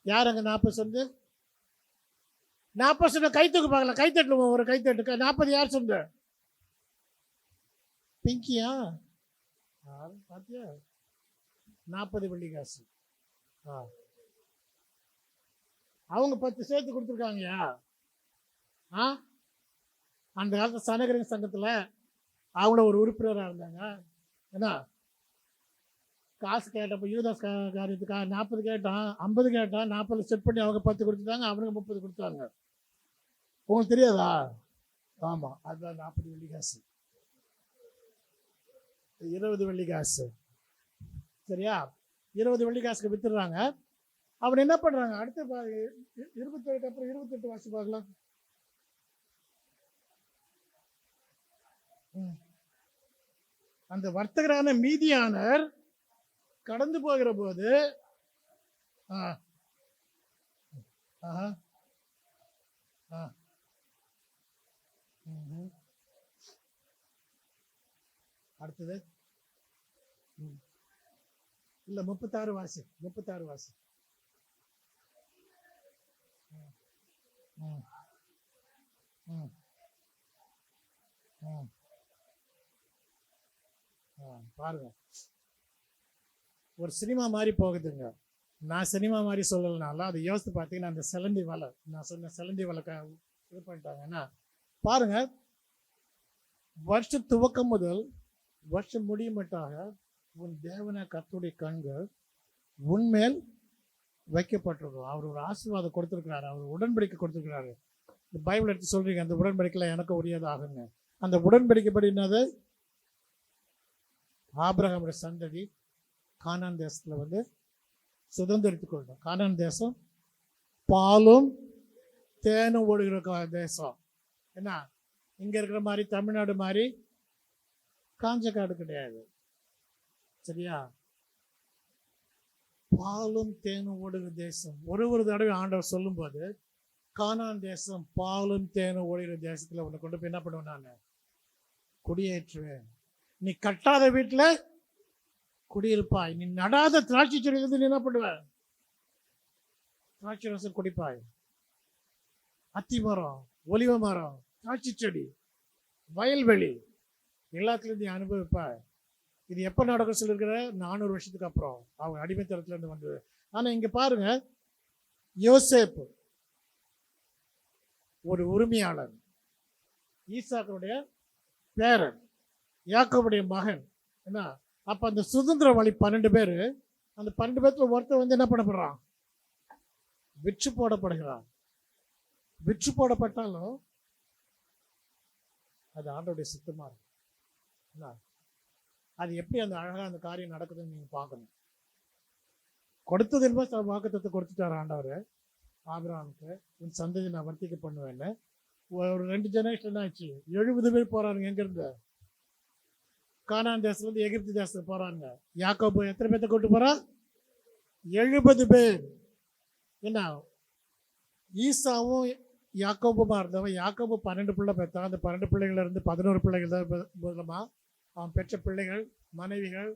யார் அங்க 40 சொந்து? 40 சொன்ன கைத்துக்கு பார்க்கலாம், கைத்தட்டு ஒரு கைத்தட்டு. 40 யார் சொந்த? பிங்கியா? பாத்தியா? 40 வெள்ளி காசு. அவங்க 10 சேர்த்து கொடுத்துருக்காங்கயா. அந்த காலத்துல சனகரின் சங்கத்துல அவங்கள ஒரு உறுப்பினராக இருந்தாங்க. ஏன்னா காசு கேட்டப்போ யூதாஸ் காரியத்துக்காக 40 கேட்டான், 50 கேட்டான், 40 செட் பண்ணி அவங்க 10 கொடுத்துட்டாங்க, அவனுக்கு 30 கொடுத்தாங்க. உங்களுக்கு தெரியாதா? ஆமா, அதுதான் 40 வெள்ளி காசு. 20 வெள்ளி காசு. சரியா? 20 வெள்ளி காசுக்கு வித்துடுறாங்க. அவன் என்ன பண்றாங்க? அடுத்து 27 அப்புறம் 28 வாசி பார்க்கலாம். அந்த வர்த்தகரான மீதியானர் கடந்து போகிற போது அடுத்தது இல்ல 36 வாசி, 36 வாசி. பாருங்க, ஒரு சினிமா மாதிரி போகுதுங்க. நான் சினிமா மாதிரி சொல்லலைனால அதை யோசித்து பார்த்தீங்கன்னா அந்த சிலந்தி வலை, நான் சொன்ன சிலந்தி வலை இது பண்ணிட்டாங்கன்னா பாருங்க, வருஷ துவக்கம் முதல் வருஷம் முடியும் மட்டாக உன் தேவன கர்த்தருடைய கண்கள் உன்மேல் வைக்கப்பட்டிருக்கும். அவர் ஒரு ஆசீர்வாதம் கொடுத்துருக்கிறாரு, அவர் உடன்படிக்கை கொடுத்துருக்கிறாரு. இந்த பைபிள் எடுத்து சொல்றீங்க, அந்த உடன்படிக்கையில் எனக்கு உரியதாகுங்க. அந்த உடன்படிக்கைப்படி என்னது? ஆபிரகாமுடைய சந்ததி கானான் தேசத்துல வந்து சுதந்திரித்துக் கொள்ளும். கானான் தேசம் பாலும் தேனும் ஓடுகிற தேசம். என்ன, இங்க இருக்கிற மாதிரி தமிழ்நாடு மாதிரி காஞ்ச காடு கிடையாது. சரியா? பாலும் தேனும் ஓடுகிற தேசம். ஒரு தடவை ஆண்டவர் சொல்லும் போது கானான் தேசம் பாலும் தேனும் ஓடுகிற தேசத்துல உன்னை கொண்டு போய் என்ன பண்ணுவேன், நான் குடியேற்றுவேன். நீ கட்டாத வீட்டுல குடியிருப்பாய், நீ நடாத திராட்சை செடியிலிருந்து நீ என்ன பண்ணுவ, திராட்சை ரசம் குடிப்பாய். அத்தி மரம், ஒலிவ மரம், திராட்சை செடி, வயல்வெளி எல்லாத்துலேயும் நீ அனுபவிப்பாய். இது எப்போ நடக்கும் சொல்லியிருக்கிற? 400 வருஷத்துக்கு அப்புறம் அவங்க அடிமைத்தனத்துல இருந்து வந்தது. ஆனா இங்க பாருங்க, யோசேப்பு ஒரு உரிமையாளர், ஈசாக்கனுடைய பேரன், யாக்கோபுடைய மகன். என்ன, அப்ப அந்த சுதந்திர வழி 12 பேரு, அந்த 12 பேர்த்துல ஒருத்தர் வந்து என்ன பண்ணப்படுறான், விற்று போடப்படுகிறான். விற்று போடப்பட்டாலும் அது ஆண்டோடைய சித்தமா இருக்கும். அது எப்படி அந்த அழகா அந்த காரியம் நடக்குதுன்னு நீங்க பார்க்கணும். கொடுத்தது என்பது வாக்குத்தத்தை கொடுத்துட்டார் ஆண்டவர் ஆபிரகாமுக்கு, உன் சந்ததி நான் வர்த்திக்க பண்ணுவேன்னு. ஒரு 2 ஜெனரேஷன் ஆச்சு, 70 பேர் போறாருங்க. எங்க இருந்து? கானான் தேசத்துல இருந்து எகிப்து தேசத்துக்கு போறாங்க. யாக்கோபு எத்தனை பேர்த்த கூட்டு போறா? 70 பேர். என்ன, ஈசாவும் யாக்கோபுமா இருந்தவன். யாக்கோபு 12 பிள்ளை பெற்றான். அந்த 12 பிள்ளைகள் இருந்து 11 பிள்ளைகள் தான் மூலமா அவன் பெற்ற பிள்ளைகள், மனைவிகள்,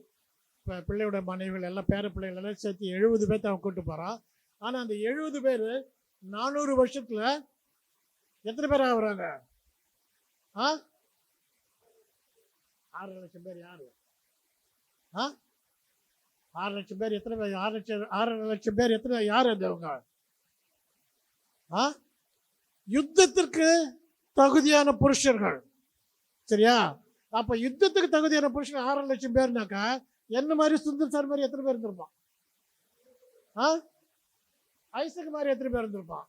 பிள்ளையோட மனைவிகள் எல்லாம், பேர பிள்ளைகள் எல்லாம் சேர்த்து 70 பேர்த்த அவன் கூட்டு போறான். ஆனா அந்த 70 பேர் 400 வருஷத்துல எத்தனை பேர் ஆகுறாங்க? 6,00,000 பேர் யாரு? ஆ 6,00,000 பேர் எத்தனை பேர்? 6,00,000 பேர் எத்தனை? யார் அது அவங்க? ஆ யுத்தத்திற்கு தகுதியான புருஷர்கள். சரியா? அப்ப யுத்தத்துக்கு தகுதியான புருஷன் 6,00,000 பேர்னாக்கா என்ன மாதிரி சுந்தர் சார் மாதிரி எத்தனை பேர் இருந்திருப்பான்? ஐசக் மாதிரி எத்தனை பேர் இருந்திருப்பான்?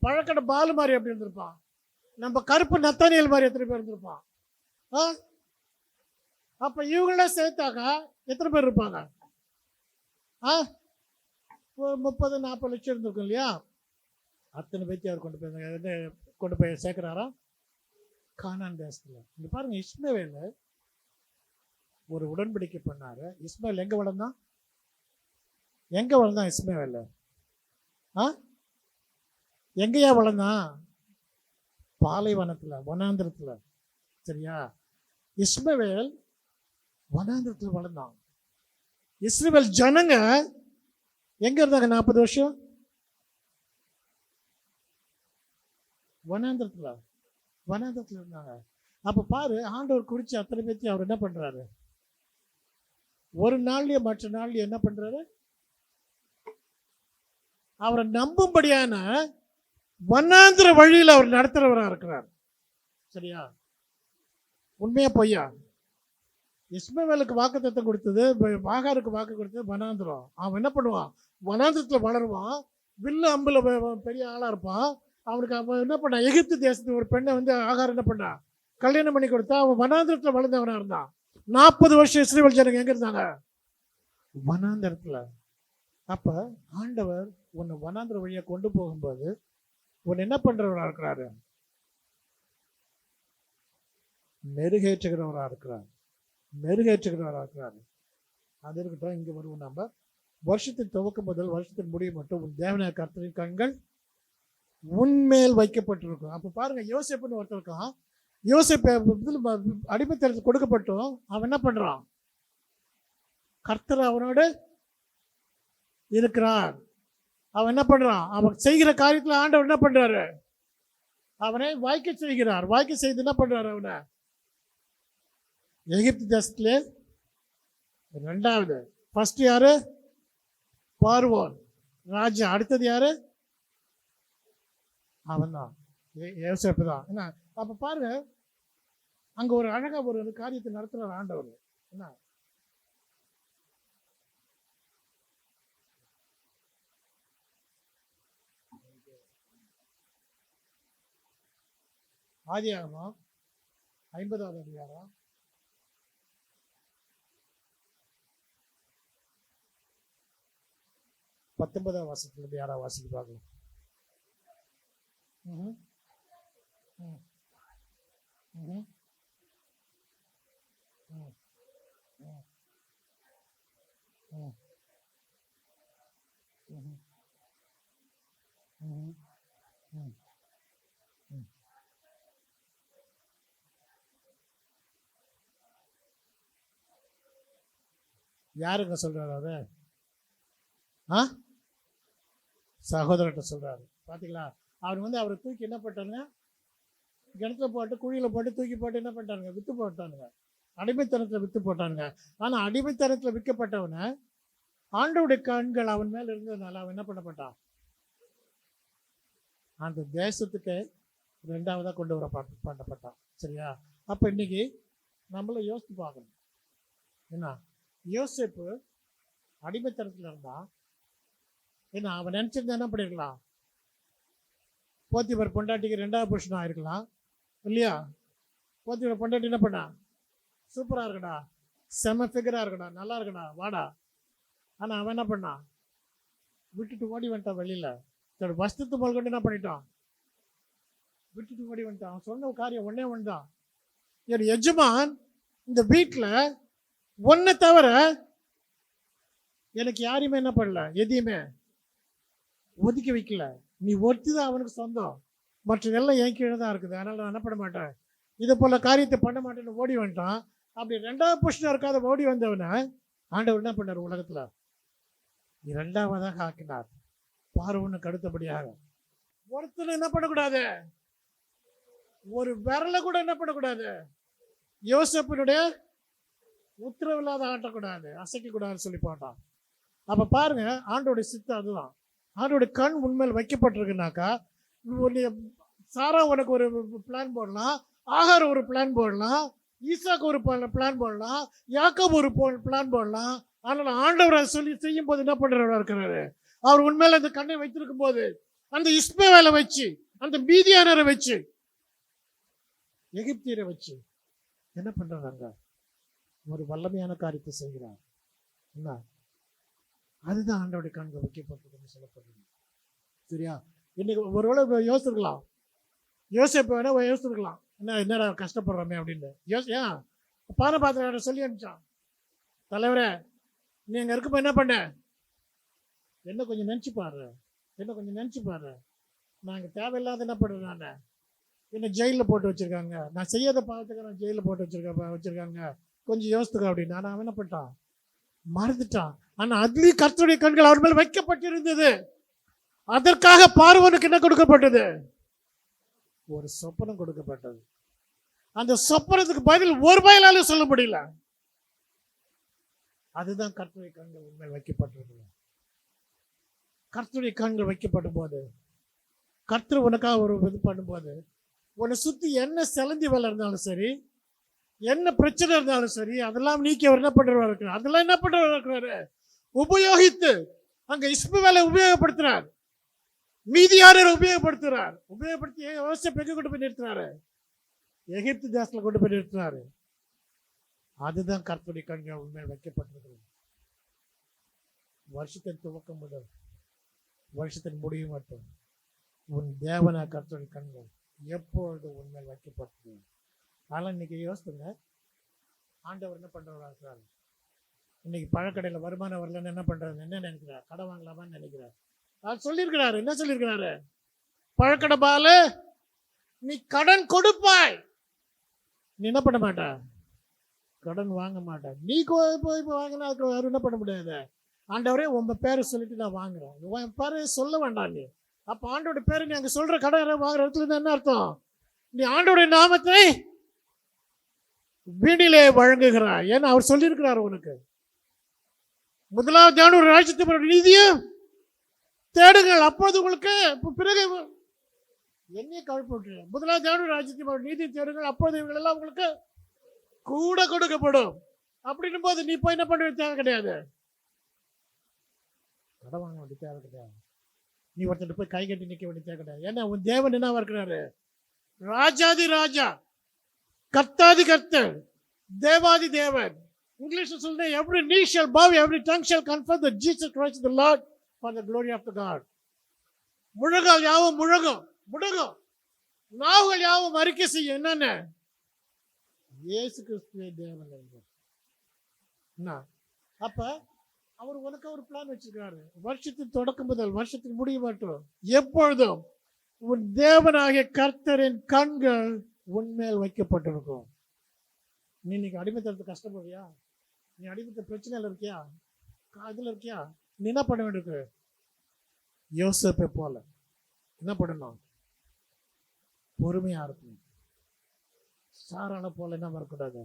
பழக்கடை பாலு மாதிரி எப்படி இருந்திருப்பான்? நம்ம கருப்பு நத்தானியல் மாதிரி எத்தனை பேர் இருந்திருப்பான்? அப்ப இவங்களாம் சேர்த்தாக்கா எத்தனை பேர் இருப்பாங்க? 30-40 லட்சம் இருந்திருக்கும் இல்லையா? அத்தனை பேத்தி அவர் கொண்டு போய் சேர்க்கிறாரா கானான் தேசத்துல. இங்க பாருங்க, இஸ்மவேல் ஒரு உடன்படிக்கை பண்ணாரு. இஸ்மவேல் எங்க வளர்ந்தான்? இஸ்மவேல் எங்கேயா வளர்ந்தான்? பாலைவனத்துல, வனாந்திரத்துல. சரியா? இஸ்மவேல் வனாந்திரத்துல வளர்ந்தான். இஸ்ரவேல் ஜனங்க எங்க இருந்தாங்க 40 வருஷம்? வனாந்திரத்துல இருந்தாங்க. அப்ப பாரு, ஆண்டவர் குறிச்சு அத்தனை பேத்தி அவர் என்ன பண்றாரு? ஒரு நாள்லயே மற்ற நாள்லயே என்ன பண்றாரு? அவரை நம்பும்படியான வனாந்திர வழியில் அவர் நடத்துறவராக இருக்கிறார். சரியா? உண்மையா பொய்யா? இஸ்மவேலுக்கு வாக்குத்தத்தம் கொடுத்தது, ஆகாருக்கு வாக்கு கொடுத்தது வனாந்திரம். அவன் என்ன பண்ணுவான்? வனாந்திரத்துல வளருவான், வில்லு அம்புல பெரிய ஆளா இருப்பான். அவனுக்கு அவன் என்ன பண்ணான்? எகிப்து தேசத்துக்கு ஒரு பெண்ணை ஆகார் என்ன பண்ணான்? கல்யாணம் பண்ணி கொடுத்தா. அவன் வனாந்திரத்துல வளர்ந்தவனா இருந்தான். 40 வருஷம் இஸ்ரவேல் ஜனங்க எங்க இருந்தாங்க? வனாந்திரத்துல. அப்ப ஆண்டவர் உன்னை வனாந்திர வழியை கொண்டு போகும்போது உன்னை என்ன பண்றவரா இருக்கிறாரு? மெருகேற்றுகிறவரா இருக்கிறார். அது இருக்கட்டும். இங்க வருவோம். நம்ம வருஷத்தின் துவக்கம் முதல் வருஷத்தின் முடிவு மட்டும் உன் தேவனாய கர்த்தரின் கண்கள் உன்மேல் வைக்கப்பட்டிருக்கும். அப்ப பாருங்க, யோசேப்புன்னு ஒருத்தர் இருக்கான். யோசேப்பு அடிமைத்தனத்தில் கொடுக்கப்பட்டோம். அவன் என்ன பண்றான்? கர்த்தர் அவனோடு இருக்கிறார். அவன் என்ன பண்றான்? அவன் செய்கிற காரியத்துல ஆண்டவர் என்ன பண்றாரு? அவனை வாய்க்க செய்கிறார். வாய்க்க செய்து என்ன பண்றாரு? அவனை எகிப்து தேசத்திலே ரெண்டாவது. ஃபர்ஸ்ட் யாரு? பார்வோன் ராஜா. அடுத்தது யாரு? அவன் தான், யோசேப்பு தான். என்ன? அப்ப பாருங்க, அங்க ஒரு அழகா ஒரு காரியத்தை நடத்துறார் ஆண்டவர். என்ன? ஆதியாகமம் 50வது அதிகாரம் 19வது வசனத்திலிருந்து யாரா வாசிக்க பார்க்கலாம்? யாருங்க சொல்றாரு அவரு? சகோதரர்கிட்ட சொல்றாரு. பாத்தீங்களா? அவர் அவரை தூக்கி என்ன பண்ணிட்டானுங்க? கிணத்துல போட்டு, குழியில போட்டு, தூக்கி போட்டு என்ன பண்ணிட்டானுங்க? வித்து போட்டானுங்க. அடிமைத்தனத்துல வித்து போட்டானுங்க. ஆனா அடிமைத்தனத்துல விற்கப்பட்டவனை ஆண்டவருடைய கண்கள் அவன் மேல இருந்ததுனால அவன் என்ன பண்ணப்பட்டான்? அந்த தேசத்துக்கு 2வதா கொண்டு வர பண்ணப்பட்டான். சரியா? அப்ப இன்னைக்கு நம்மள யோசித்து பார்க்கணும். என்ன? யோசேப்பு அடிமைத்தனத்துல இருந்தா என்ன? அவன் நினைச்சிருந்தா என்ன பண்ணிருக்கலாம்? போத்திபர் பொண்டாட்டிக்கு 2வது புருஷனா இருக்கலாம் இல்லையா? போத்திபர் பொண்டாட்டி என்ன பண்ணா? சூப்பரா இருக்கடா, செம ஃபிகரா இருக்கடா, நல்லா இருக்கடா, வாடா. ஆனா அவன் என்ன பண்ணான்? விட்டுட்டு ஓடி வந்துட்டான் வெளியில. தன்னோட வஸ்திரத்து போல் கொண்டு என்ன பண்ணிட்டான்? விட்டுட்டு ஓடி வந்துட்டான். அவன் சொன்ன காரியம் ஒன்னே ஒன்றுதான். என் எஜமான் இந்த வீட்டில் ஒன்னை தவிர எனக்கு யாரையுமே என்ன பண்ணல, எதையுமே ஒதுக்கி வைக்கல. நீ ஒருத்தி தான் அவனுக்கு சொந்தம், மற்றதெல்லாம் என் கீழே தான் இருக்குது. அதனால நான் என்ன பண்ண மாட்டேன், இதை போல காரியத்தை பண்ண மாட்டேன்னு ஓடி வந்துட்டான். அப்படி 2வது புருஷனா இருக்காத ஓடி வந்தவனை ஆண்டவர் என்ன பண்ணார்? உலகத்துல 2வதாக ஆக்கினார். பார்வோனுக்கு அடுத்தபடியாக. ஒருத்தனை என்ன பண்ணக்கூடாது? ஒரு விரல கூட என்ன பண்ணக்கூடாது? யோசேப்பினுடைய உத்தரவில்லாத ஆட்டக்கூடாது, அசைக்கக்கூடாதுன்னு சொல்லி போட்டான். அப்ப பாருங்க, ஆண்டோடைய சித்தம் அதுதான். ஆண்டோடைய கண் உண்மையில் வைக்கப்பட்டிருக்குனாக்கா, சாரா உனக்கு ஒரு பிளான் போடலாம், ஆகார் ஒரு பிளான் போடலாம், ஈசாக்கு ஒரு பிளான் போடலாம், யாக்கோபு ஒரு பிளான் போடலாம். ஆனால் ஆண்டவர் அதை சொல்லி செய்யும் போது என்ன பண்றவரா இருக்கிறாரு? அவர் உண்மையில அந்த கண்ணை வைத்திருக்கும் போது அந்த இஸ்மவேலை வச்சு, அந்த மீதியானரை வச்சு, எகிப்தியரை வச்சு என்ன பண்றாங்க? ஒரு வல்லமையான காரியத்தை செய்கிறார். என்ன? அதுதான் ஆண்டவருடைய கண்கள் வைக்கப்பட்டிருக்குன்னு சொல்லப்படுறது. சரியா? இன்னைக்கு ஒருவேளை யோசிச்சிருக்கலாம், யோசிப்ப வேணா யோசிச்சிருக்கலாம், என்னடா கஷ்டப்படுறோமே அப்படின்னு. ஏன் பானை பாத்திர சொல்லி அனுப்பிச்சான், தலைவரே நீ அங்க இருக்கப்ப என்ன பண்ண, என்ன கொஞ்சம் நினைச்சு பாரு, என்ன கொஞ்சம் நினைச்சு பாரு, நாங்க தேவையில்லாத என்ன பண்றேன், நான் என்ன ஜெயிலில் போட்டு வச்சிருக்காங்க, நான் செய்யாத பாவத்துக்கு நான் ஜெயிலில் போட்டு வச்சிருக்காங்க, கொஞ்சம் யோசித்துக்க அப்படின்னு. ஆனால் அவன் என்ன பண்ணிட்டான்? மறந்துட்டான். ஆனா அதுலயும் கர்த்தருடைய கண்கள் அவர் மேல் வைக்கப்பட்டிருந்தது. அதற்காக பார்வோனுக்கு என்ன கொடுக்கப்பட்டது? ஒரு சொப்பனம் கொடுக்கப்பட்டது. அந்த சொப்பனத்துக்கு பதில் ஒரு பயலாலும் சொல்ல முடியல. அதுதான் கர்த்தருடைய கண்கள் உண்மையில் வைக்கப்பட்டிருக்கிறது. கர்த்தருடைய கண்கள் வைக்கப்படும் போது, கர்த்தர் உனக்காக ஒரு இது பண்ணும்போது, உன்னை சுத்தி என்ன செலந்தி வேலை இருந்தாலும் சரி, என்ன பிரச்சனை இருந்தாலும் சரி, அதெல்லாம் நீக்கி அவர் என்ன பண்றவா இருக்கிறார்? அதெல்லாம் என்ன பண்றவா இருக்கிறாரு? உபயோகித்து அங்க இஸ்மவேலை உபயோகப்படுத்துறார், மீதியானரை உபயோகப்படுத்துறார். உபயோகப்படுத்தி யோசேப்பு எங்க கொண்டு போய் நிறுத்தினாரு? எகிப்து தேசத்துல கொண்டு போய் நிறுத்தினாரு. அதுதான் கர்த்தருடைய கண்கள் உண்மையில் வைக்கப்பட்டிருக்கிறது. வருஷத்தின் துவக்கம் முதல் வருஷத்தின் முடிவு மட்டும் உன் தேவனா கர்த்தருடைய கண்கள் எப்பொழுது உண்மையில் வைக்கப்பட்டது. அதனால இன்னைக்கு யோசித்துங்க, ஆண்டவர் என்ன பண்றவரா இருக்கிறார்? இன்னைக்கு பழக்கடையில் வருமானம் வரலன்னு என்ன பண்றாரு? என்ன நினைக்கிறார்? கடை வாங்கலாமான்னு நினைக்கிறார். அவர் சொல்லியிருக்கிறாரு, என்ன சொல்லியிருக்கிறாரு? பழக்கடை பால நீ கடன் கொடுப்பாய், நீ என்ன பண்ண மாட்ட? கடன் வாங்க மாட்டேன். நீ போய் வாங்கினா அதுக்கு யாரும் என்ன பண்ண முடியாது. ஆண்டவரே உங்க பேரை சொல்லிட்டு நான் வாங்குறேன், உன் பேரை சொல்ல வேண்டாம் நீ. அப்ப ஆண்டோட பேரை நீ அங்க சொல்ற கடன் வாங்குற இடத்துல என்ன அர்த்தம்? நீ ஆண்டோடைய நாமத்தை வீணிலே வழங்குகிறாய். ஏன்னா அவர் சொல்லியிருக்கிறார், உனக்கு முதலாவது ஒரு ராஜ்யத்தை நீதியும் தேடுங்கள், அப்போது உங்களுக்கு பிறகு என்னைய கழுப்பு. முதலாவது ராஜ்யத்தை நீதி தேடுங்கள், அப்போது இவங்க எல்லாம் உங்களுக்கு கூட கொடுக்கப்படும். அப்படின்னும் போது நீ போய் என்ன பண்ண தேவை கிடையாது, கடை வாங்க வேண்டிய தேவை கிடையாது, நீ ஒருத்தர் போய் கை கட்டி நிற்க வேண்டிய தேவை கிடையாது. ஏன்னா உன் தேவன் என்னவா இருக்கிறாரு? ராஜாதி ராஜா, கர்த்தாதி கர்த்தர், தேவாதி தேவன். இங்கிலீஷ்ல சொல்ற every knee shall bow, every tongue shall confess that Jesus Christ is the Lord for the glory of the God. முழங்கால் யாவும் முழங்கும், நாவுகள் யாவும் அறிக்கை செய்யும். என்னென்ன? இயேசு கிறிஸ்துவே தேவன். என்ன? அப்ப அவர் உனக்கு ஒரு பிளான் வச்சிருக்காரு. வருஷத்தின் தொடக்கம் முதல் வருஷத்தின் முடிவு மட்டும் எப்பொழுதும் உன் தேவனாகிய கர்த்தரின் கண்கள் உன்மேல் வைக்கப்பட்டிருக்கும். நீ இன்னைக்கு அடிமைத்தனத்துக்கு கஷ்டப்படுறியா? நீ அடிமைத்த பிரச்சனையில் இருக்கியா? இதுல இருக்கியா? நீ என்ன பண்ண வேண்டியிருக்கு? யோசேப்பை போல என்ன பண்ணணும்? பொறுமையா இருக்கணும். சாராள போல என்ன இருக்கக்கூடாது?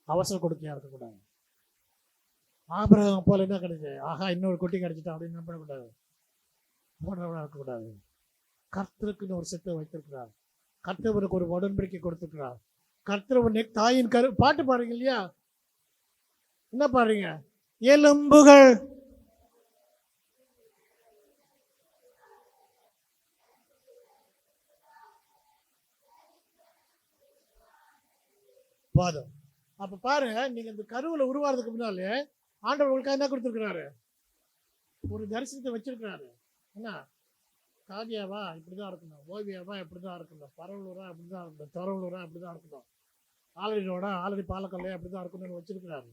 அவசர கொடுக்கையா இருக்கக்கூடாது. ஆபிரகாம் போல என்ன கிடைச்சு, ஆஹா இன்னொரு குட்டி கிடைச்சிட்டா அப்படின்னு என்ன பண்ணக்கூடாது? போடுறவனா இருக்கக்கூடாது. கர்த்தருக்குன்னு ஒரு சித்தம் வைத்திருக்கிறார். கர்த்தவனுக்கு ஒரு உடன்படிக்கை கொடுத்திருக்கிறார். கர்த்தர் தாயின் பாட்டு பாருங்க இல்லையா? என்ன பாருங்க? எலும்புகள் பாதம். அப்ப பாருங்க, நீங்க இந்த கருவுல உருவாறதுக்கு முன்னாலே ஆண்டவர் உங்களுக்காக என்ன கொடுத்திருக்கிறாரு? ஒரு தரிசனத்தை வச்சிருக்கிறாரு. என்ன? காதியாவா இப்படிதான் இருக்கணும், ஓவியாவா இப்படிதான் இருக்கணும், பரவலூரா இப்படிதான் இருக்கணும், தொரவலூரா இப்படிதான் இருக்கணும், ஆலரியோட ஆலரி பாலக்கல்லையா இப்படிதான் இருக்கணும்னு வச்சிருக்கிறாரு.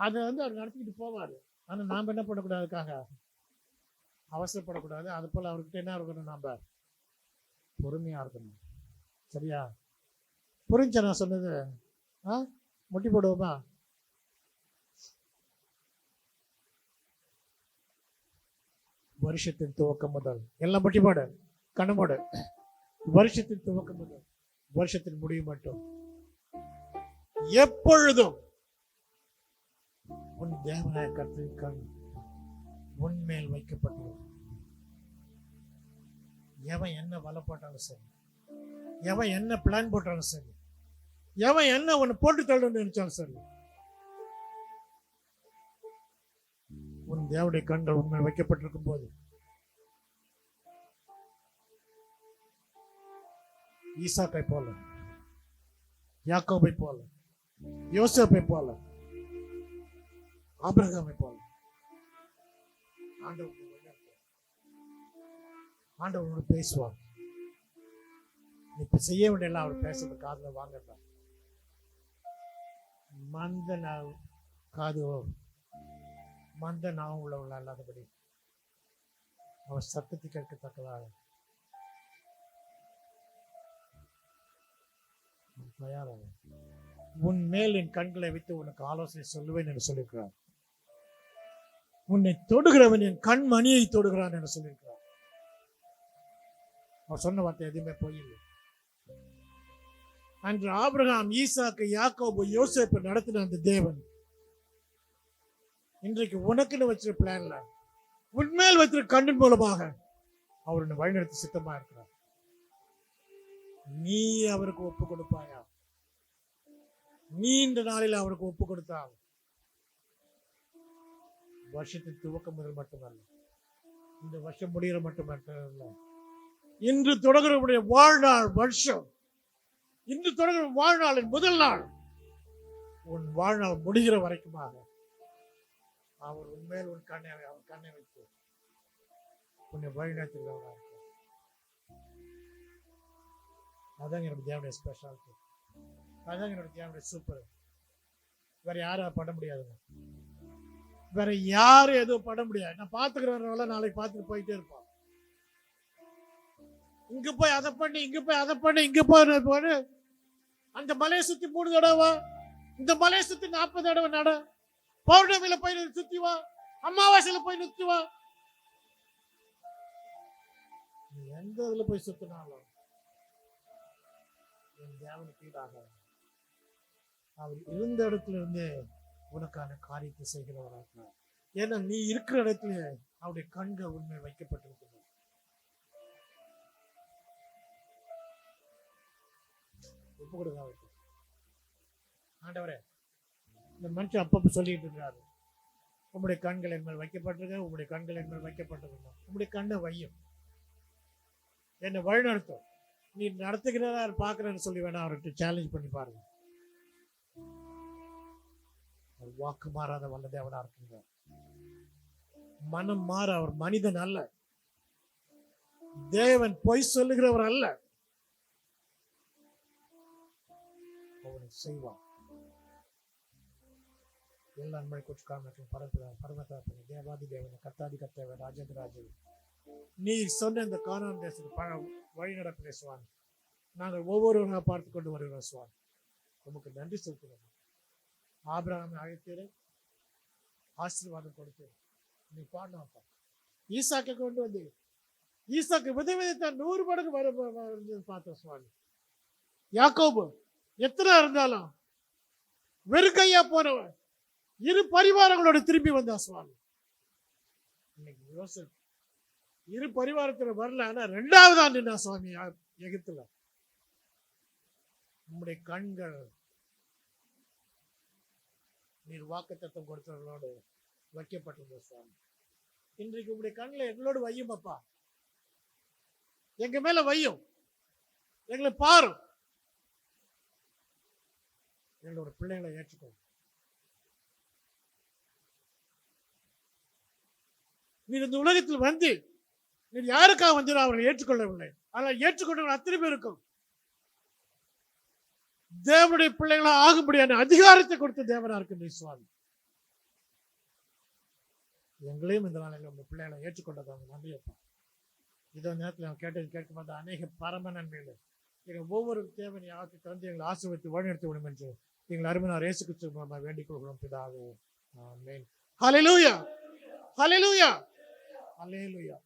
அதை அவர் நடத்திக்கிட்டு போவாரு. ஆனா நாம என்ன பண்ணக்கூடாது? அதுக்காக அவசரப்படக்கூடாது. அது போல அவர்கிட்ட என்ன இருக்கணும்? நாம பொறுமையா இருக்கணும். சரியா? புரிஞ்ச நான் சொன்னது? முட்டி போடுவோமா? வருஷத்தின் துவக்கம் முதல் எல்லாம் முட்டி போடு, கண்ணு போடு. வருஷத்தின் துவக்கம் முதல் வருஷத்தின் முடிவு மட்டும் எப்பொழுதும் உன் தேவனாய கர்த்தரின் கண் உன்மேல் வைக்கப்பட்டுள்ளது. எவன் என்ன வலை போட்டாலும் சரி, எவன் என்ன பிளான் போட்டாலும் சரி, எவன் என்ன உன்னை போட்டு தள்ளணும்னு நினைச்சாலும் சரி, உன் தேவனுடைய கண்கள் உண்மையில் வைக்கப்பட்டிருக்கும் போது ஈசாக்கை போல, யாக்கோபை போல, யோசேப்பை போல, ஆபிரகாமை போல ஆண்டவரோடு பேசுவார். இப்ப செய்ய வேண்டிய அவர் பேசுறது காதுல வாங்கலாம். மந்த காது மந்த நாவும் உள்ளவங்கள அல்லாதபடி அவர் சத்தத்தை கேட்கத்தக்கதாக தயாராக உன் மேல் என் கண்களை வைத்து உனக்கு ஆலோசனை சொல்லுவேன் என்று சொல்லியிருக்கிறார். உன்னை தொடுகிறவன் என் கண் மணியை தொடுகிறான் என்று சொல்லியிருக்கிறார். அவர் சொன்ன வார்த்தை எதுவுமே போயில்லை. அன்று ஆபிரகாம், ஈசாக்கு, யாக்கோபு, யோசேப்பு நடத்தின அந்த தேவன் இன்றைக்கு உனக்குன்னு வச்சிருக்க பிளான்ல உண்மையில் வைத்திருக்க கண்ணின் மூலமாக அவர் வழிநடத்த சித்தமா இருக்கிறார். நீ அவருக்கு ஒப்பு கொடுப்பாயா? நீண்ட நாளில் அவருக்கு ஒப்பு கொடுத்தால் வருஷத்தின் துவக்கம் முதல் மட்டுமல்ல, இந்த வருஷம் முடிகிற மட்டுமல்ல, இன்று தொடங்குற வாழ்நாள் வருஷம், இன்று தொடங்குற வாழ்நாளின் முதல் நாள், உன் வாழ்நாள் முடிகிற வரைக்குமாக அவர் உண்மையில் உன் கண்ணை வைத்து உன்னை வழிநடத்துகிறவராக இருக்கிறார். அதான் என்னுடைய தேவனுடைய ஸ்பெஷாலிட்டி, அதான் என்னுடைய தேவனுடைய சூப்பர். வேற யாரும் பண்ண முடியாதுங்க, வேற யாரும் எதுவும் பண்ண முடியாது. நான் பார்த்துக்கிறவனால நாளைக்கு பார்த்துட்டு போயிட்டே இருப்பான். இங்க போய் அதை பண்ணி, இங்க போய் அதை பண்ணி, இங்க போய் அந்த மலையை சுத்தி 3 தடவை, இந்த மலையை சுத்தி 40 தடவை நட, பௌர்ணமியில போய் சுத்தி வா, அமாவாசையில போய் நிறுத்தி வா. எந்த இதுல போய் சுத்தினாலும் என் தேவனுக்கு ஈடாக அவர் இருந்த இடத்துல இருந்தே உனக்கான காரியத்தை செய்கிறவராக. ஏன்னா நீ இருக்கிற இடத்துல அவருடைய கண்கள் உண்மை வைக்கப்பட்டிருக்கிறது. ஒப்பு கொடுங்க அவருக்கு. ஆண்டவரே, இந்த மனுஷன் அப்பப்ப சொல்லிட்டு இருக்காரு, உங்களுடைய கண்கள் என் மேல் வைக்கப்பட்டிருக்க, உங்களுடைய கண்கள் என் மேல் வைக்கப்பட்டிருக்க, உங்களுடைய கண்ணை வையும், என்னை வழிநடத்தும், நீ நடத்துகிறதா பார்க்கிறேன்னு சொல்லி வேணா அவர்கிட்ட சேலஞ்ச் பண்ணி பாருங்க. வாக்கு மாறாத வல்ல தேவனா இருக்குங்க. மனம் மாற அவர் மனிதன் அல்ல, தேவன் பொய் சொல்லுகிறவர் அல்ல. அவனை செய்வான். எல்லா நன்மை குற்றாமற்றும் பரமத்தாப்பனை தேவாதி தேவனை கத்தாதி கத்தேவன் ராஜேந்திர ராஜே, நீ சொன்ன இந்த கானான் தேசத்துக்கு வழி நடப்பினை சுவாமி, நாங்கள் ஒவ்வொருவராக பார்த்து கொண்டு வருகிறோம் சுவாமி. உமக்கு நன்றி செலுத்துகிறோம். ஆபிரகாமை அழைத்தீரே, ஆசீர்வாதம் கொடுத்தீர். நீ பாடினாப்பா, ஈசாக்கை கொண்டு வந்து ஈசாக்கு விதவிதத்தான் 100 மடங்கு வர பார்த்தோம் சுவாமி. யாக்கோபு எத்தனை இருந்தாலும் வெறுக்கையா போனவன் 2 பரிவாரங்களோட திரும்பி வந்தா சுவாமி. இன்னைக்கு யோசனை 2 பரிவாரத்துல வரல, ஆனா 2வது ஆண்டு நான் சுவாமி எகிப்துல. நம்முடைய கண்கள் நீர் வாக்குத்தத்தம் கொடுத்தவர்களோடு வைக்கப்பட்டிருந்த சுவாமி. இன்றைக்கு உங்களுடைய கண்களை எங்களோடு வையும் அப்பா, எங்க மேல வையும், எங்களை பாரும், எங்களோட பிள்ளைகளை ஏற்றுக்கொள்ளும். நீர் இந்த உலகத்தில் வந்து நீர் யாருக்காக வந்து அவர்களை ஏற்றுக்கொள்ளவில்லை, ஆனால் ஏற்றுக்கொண்டவர்கள் அத்தனை பேருக்கும் தேவனுடைய பிள்ளைகளாக ஆகும்படியான அதிகாரத்தை கொடுத்த தேவனா இருக்கு சுவாமி. எங்களையும் இந்த நாளில் உங்க பிள்ளைகளை ஏற்றுக்கொண்டதாக நன்றியப்பா. இதோ நேரத்தில் நான் கேட்கும் போது அநேக பரம நன்மைகள் எங்கள் ஒவ்வொரு தேவனை ஆக்கி தந்து எங்களை ஆசீர்வதித்து வழிநடத்த வேண்டும் என்று எங்கள் அருமையார் இயேசு கிறிஸ்து மூலமாக வேண்டிக் கொள்கிறோம் பிதாவே. ஆமென். ஹல்லேலூயா, ஹல்லேலூயா, ஹல்லேலூயா.